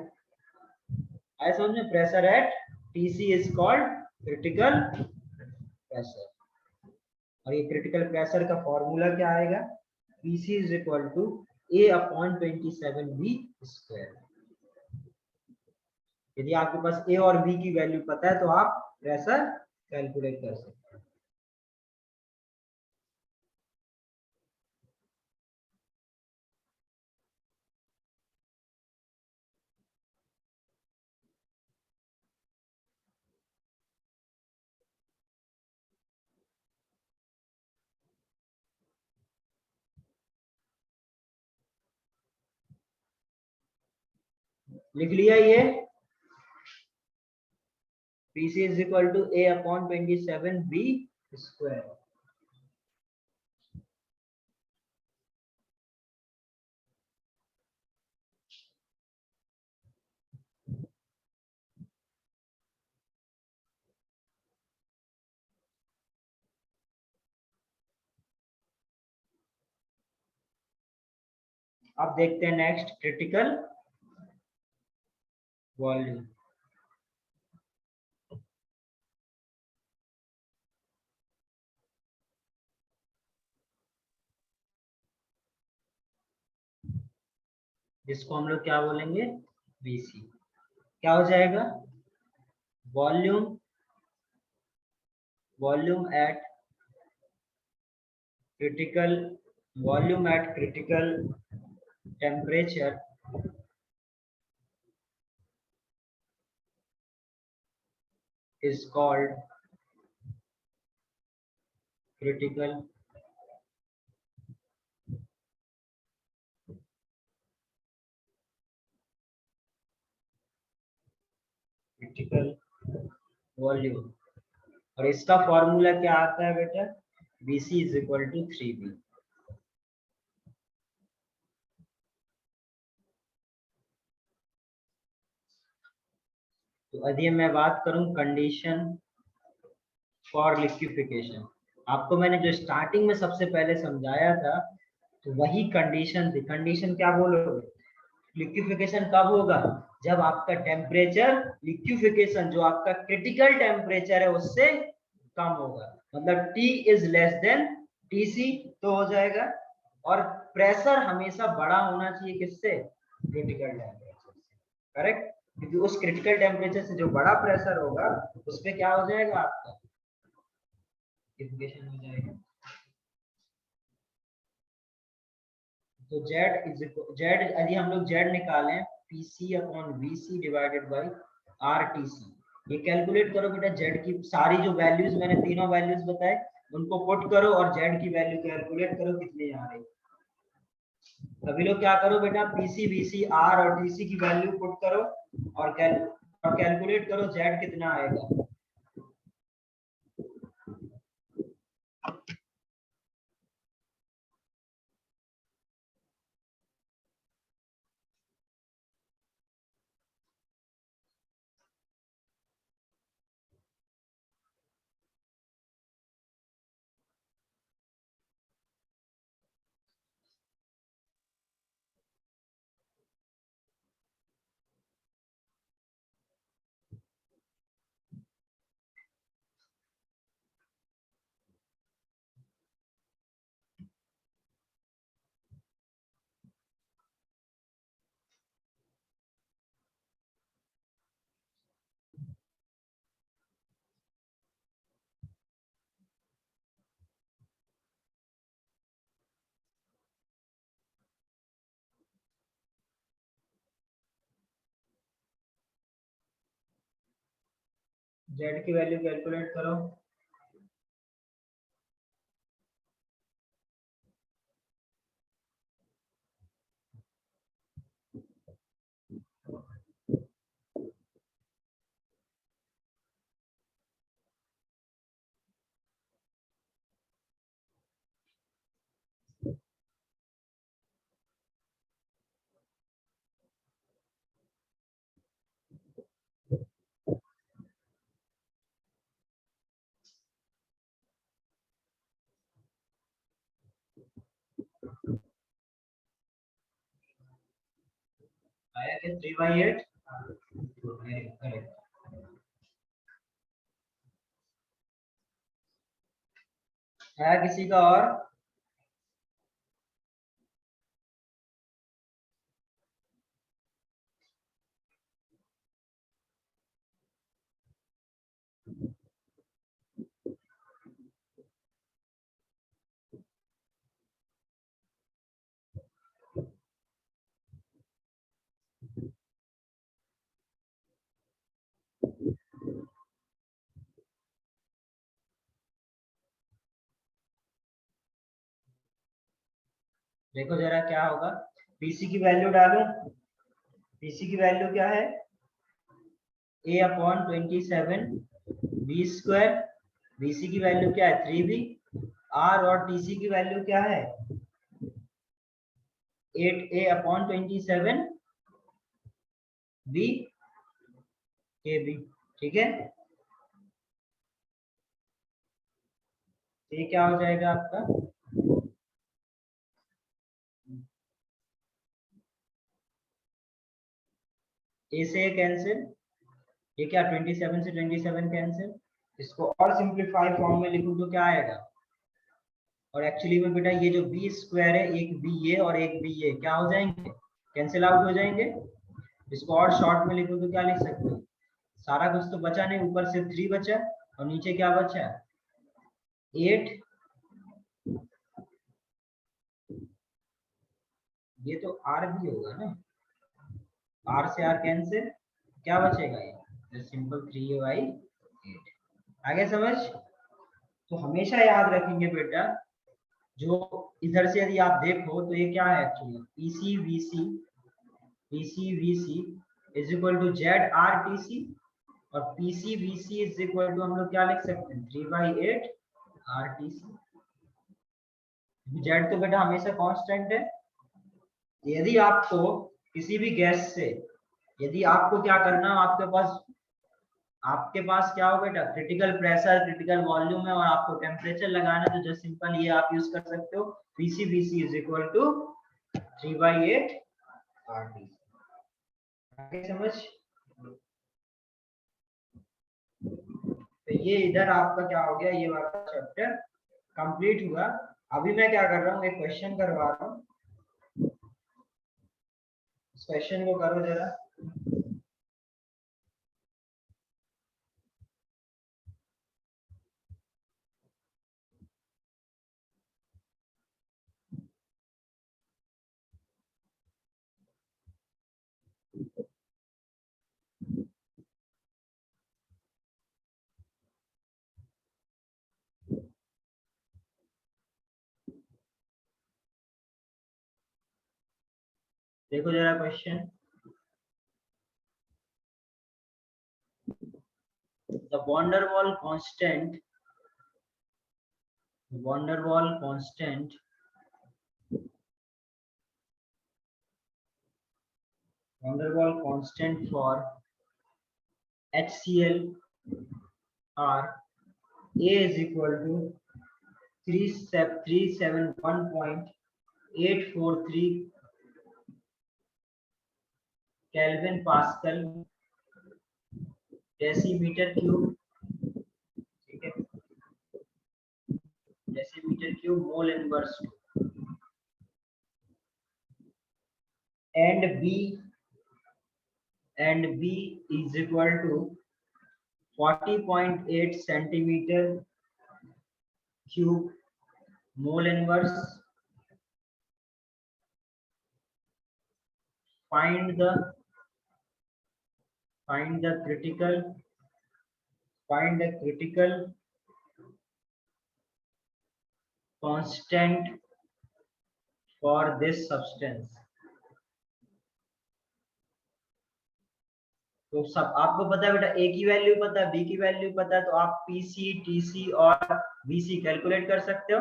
I समझे, pressure at TC is called critical pressure। और ये क्रिटिकल प्रेशर का फॉर्मूला क्या आएगा? PC is equal to A upon 27B square। यदि आपके पास A और B की वैल्यू पता है तो आप प्रेशर कैलकुलेट कर सकते हैं। लिख लिया ये? PC is equal to A upon 27B square। अब देखते हैं नेक्स्ट क्रिटिकल वॉल्यूम। जिसको हम लोग क्या बोलेंगे, VC। क्या हो जाएगा, volume at critical volume at critical temperature is called critical volume. और इसका फॉर्मूला क्या आता है बेटा, VC is equal to 3V। तो यदि मैं बात करूं कंडीशन फॉर लिक्विफिकेशन, आपको मैंने जो स्टार्टिंग में सबसे पहले समझाया था तो वही कंडीशन थी। कंडीशन क्या बोलोगे, लिक्विफिकेशन कब होगा, जब आपका टेम्परेचर, लिक्विफिकेशन जो आपका क्रिटिकल टेम्परेचर है उससे कम होगा, मतलब T is less than TC तो हो जाएगा। और प्रेशर हमेशा बड़ा होना चाहिए किससे, क्रिटिकल टेम्परेचर से, करेक्ट, क्योंकि उस क्रिटिकल टेम्परेचर से जो बड़ा प्रेशर होगा उस पे क्या हो जाएगा, आपका लिक्विफिकेशन हो जाएगा। तो Z यदि हम लोग Z निकालें, PC upon VC divided by RTC, ये कैलकुलेट करो बेटा। Z की सारी जो वैल्यूज मैंने तीनों वैल्यूज बताए उनको पुट करो और Z की वैल्यू कैलकुलेट करो कितनी आ रही। सभी लोग क्या करो बेटा, PC VC R और TC की वैल्यू पुट करो और कैलकुलेट करो Z कितना आएगा। Z की वैल्यू कैलकुलेट करो। आया क्या 3/8, करेक्ट। है किसी का और, देखो जरा क्या होगा। PC की वैल्यू डालो, PC की वैल्यू क्या है, A/27 V²। VC की वैल्यू क्या है 3V। R और TC की वैल्यू क्या है 8A/27 V KB। ठीक है, ये क्या हो जाएगा आपका, ए से कैंसिल, ये क्या 27 से 27 कैंसिल। इसको और सिंप्लीफाई फॉर्म में लिखूं तो क्या आएगा, और एक्चुअली में बेटा ये जो बी स्क्वायर है, एक बी ये और एक बी ये क्या हो जाएंगे, कैंसिल आउट हो जाएंगे। इसको और शॉर्ट में लिखूं तो क्या लिख सकते हो, सारा कुछ तो बचा नहीं, ऊपर से 3 बचा और नीचे क्या बचा 8, ये तो आर भी होगा ना, आर से आर कैंसिल, क्या बचेगा ये सिंपल 3y8। आगे समझ। तो हमेशा याद रखेंगे बेटा, जो इधर से यदि आप देखो तो ये क्या है actually PCVC is equal to Z R T C, और पीसीवीसी इज इक्वल टू हम लोग क्या लिख सकते हैं 3/8 आर टी सी। जेड तो बेटा हमेशा कांस्टेंट है। यदि आपको किसी भी गैस से, यदि आपको क्या करना, आपके पास क्या हो बेटा क्रिटिकल प्रेशर, क्रिटिकल वॉल्यूम है और आपको टेम्परेचर लगाना, तो जस्ट सिंपल ये आप यूज कर सकते हो पीसीबीसी इज इक्वल टू 3/8 आरटी। आगे समझ। तो ये इधर आपका क्या हो गया, ये वाला चैप्टर कंप्लीट हुआ। अभी मैं क्या कर रहा हूँ, एक क्वेश्चन करवा रहा हूँ, इस क्वेश्चन को करो जरा। देखो जरा question, the van der Waal constant, van der Waal constant for HCl are A is equal to 371.843 Kelvin Pascal decimetre cube, ठीक है, decimetre cube mole inverse, and B is equal to 40.8 centimeter cube mole inverse. Find the critical constant for this substance. तो सब आपको पता है बेटा, ए की value पता है, बी की वैल्यू पता है, तो आप पीसी, टीसी और बीसी कैलकुलेट कर सकते हो।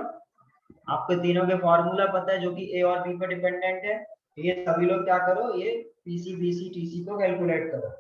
आपको तीनों के फॉर्मूला पता है जो कि ए और बी पर डिपेंडेंट है। तो ये सभी लोग क्या करो, ये पीसी, बीसी, टीसी को कैलकुलेट करो।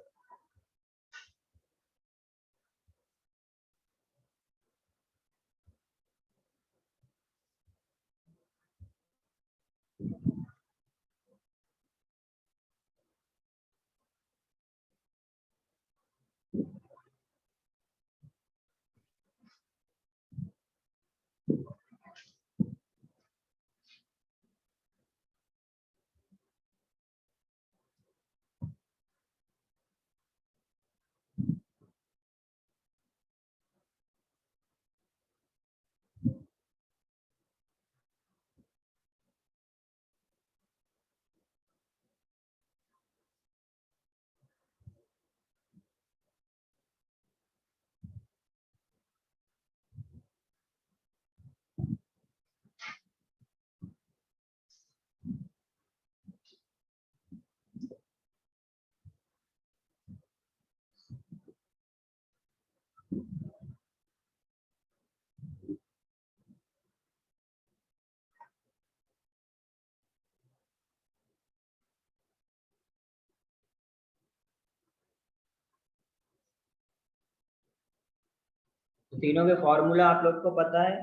तो तीनों के फॉर्मूला आप लोग को पता है।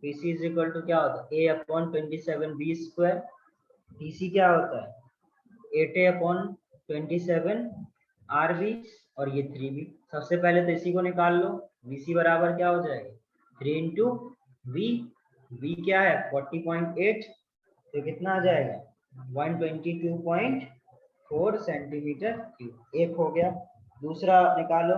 पीसी इज इक्वल टू क्या होता है, a upon 27 b square. TC क्या होता है 8a अपॉन 27 RV और ये 3V। सबसे पहले तो इसी को निकाल लो। VC बराबर क्या हो जाएगा 3 इंटू V। V क्या है 40.8, तो कितना आ जाएगा 122.4 सेंटीमीटर क्यूब। एक हो गया। दूसरा निकालो।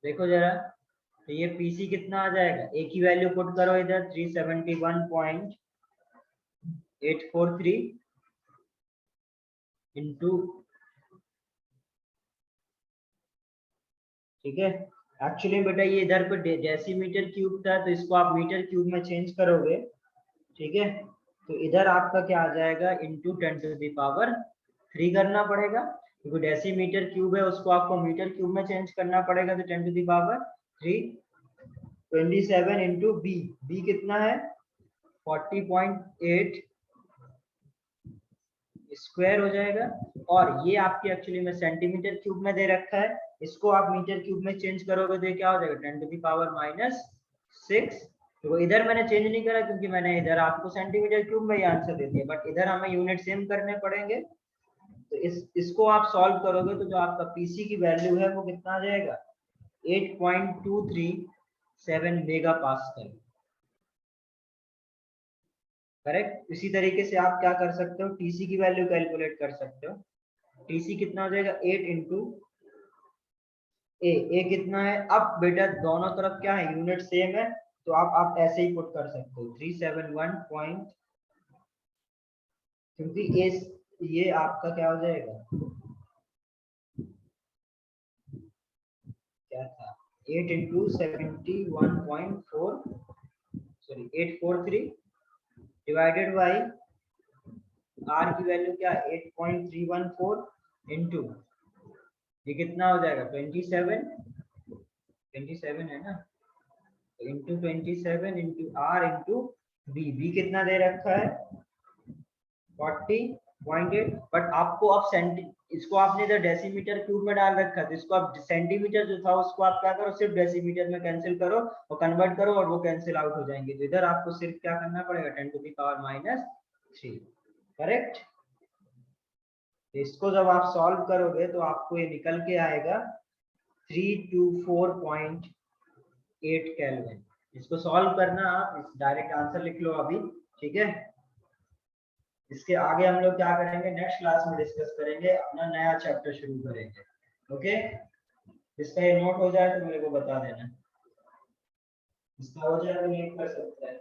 देखो जरा, तो ये पीसी कितना आ जाएगा, एक ही वैल्यू पुट करो इधर 371.843 इंटू, ठीक है। एक्चुअली बेटा ये इधर पर डेसीमीटर क्यूब था, तो इसको आप मीटर क्यूब में चेंज करोगे, ठीक है। तो इधर आपका क्या आ जाएगा इंटू 10⁻³ करना पड़ेगा, क्योंकि डेसीमीटर क्यूब है उसको आपको मीटर क्यूब में चेंज करना पड़ेगा। तो 10⁻³ 27 इंटू बी। बी कितना है 40.8 स्क्वायर हो जाएगा। और ये आपके एक्चुअली में सेंटीमीटर क्यूब में दे रखा है, इसको आप मीटर क्यूब में चेंज करोगे तो क्या हो जाएगा 10⁻⁻6। तो इधर मैंने चेंज नहीं करा क्योंकि मैंने इधर आपको सेंटीमीटर क्यूब में ही आंसर दे दिया, बट इधर हमें यूनिट सेम करने पड़ेंगे। तो इसको आप सॉल्व करोगे तो जो आपका पीसी की वैल्यू है वो कितना आ जाएगा 8.237 मेगा पास्कल। करेक्ट। इसी तरीके से आप क्या कर सकते हो, टीसी की वैल्यू कैलकुलेट कर सकते हो। टीसी कितना हो जाएगा 8 इंटू ए कितना है। अब बेटा दोनों तरफ क्या है यूनिट सेम है, तो आप ऐसे ही पुट कर सकते हो 371 पॉइंट, क्योंकि ये आपका क्या हो जाएगा, क्या था 8 into 71.4 sorry 843 divided by R की वैल्यू क्या 8.314 इंटू ये कितना हो जाएगा 27 है ना, तो into 27 into R into B कितना दे रखा है 40.8। बट आपको अब इसको आपने इधर डेसीमीटर क्यूब में डाल रखा है, तो इसको आप सेंटीमीटर जो था उसको आप क्या करो सिर्फ डेसीमीटर में कैंसिल करो और कन्वर्ट करो और वो कैंसिल आउट हो जाएंगे। तो इधर आपको सिर्फ क्या करना पड़ेगा 10⁻⁻3। करेक्ट। इसको जब आप सॉल्व करोगे तो आपको ये निकल के आएगा 324.8 केल्विन। इसको सॉल्व करना, आप डायरेक्ट आंसर लिख लो अभी, ठीक है। इसके आगे हम लोग क्या करेंगे नेक्स्ट क्लास में डिस्कस करेंगे, अपना नया चैप्टर शुरू करेंगे। ओके, इसका ये नोट हो जाए तो मेरे को बता देना, इसका हो जाए तो नोट कर सकते हैं।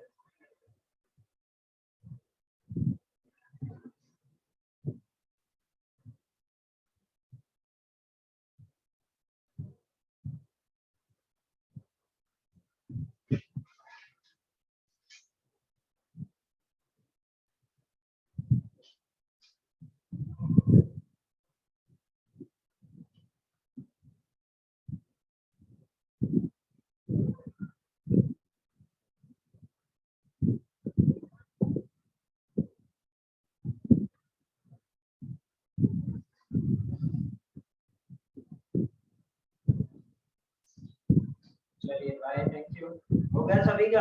चलिए बाय, थैंक यू। हो गया सभी का।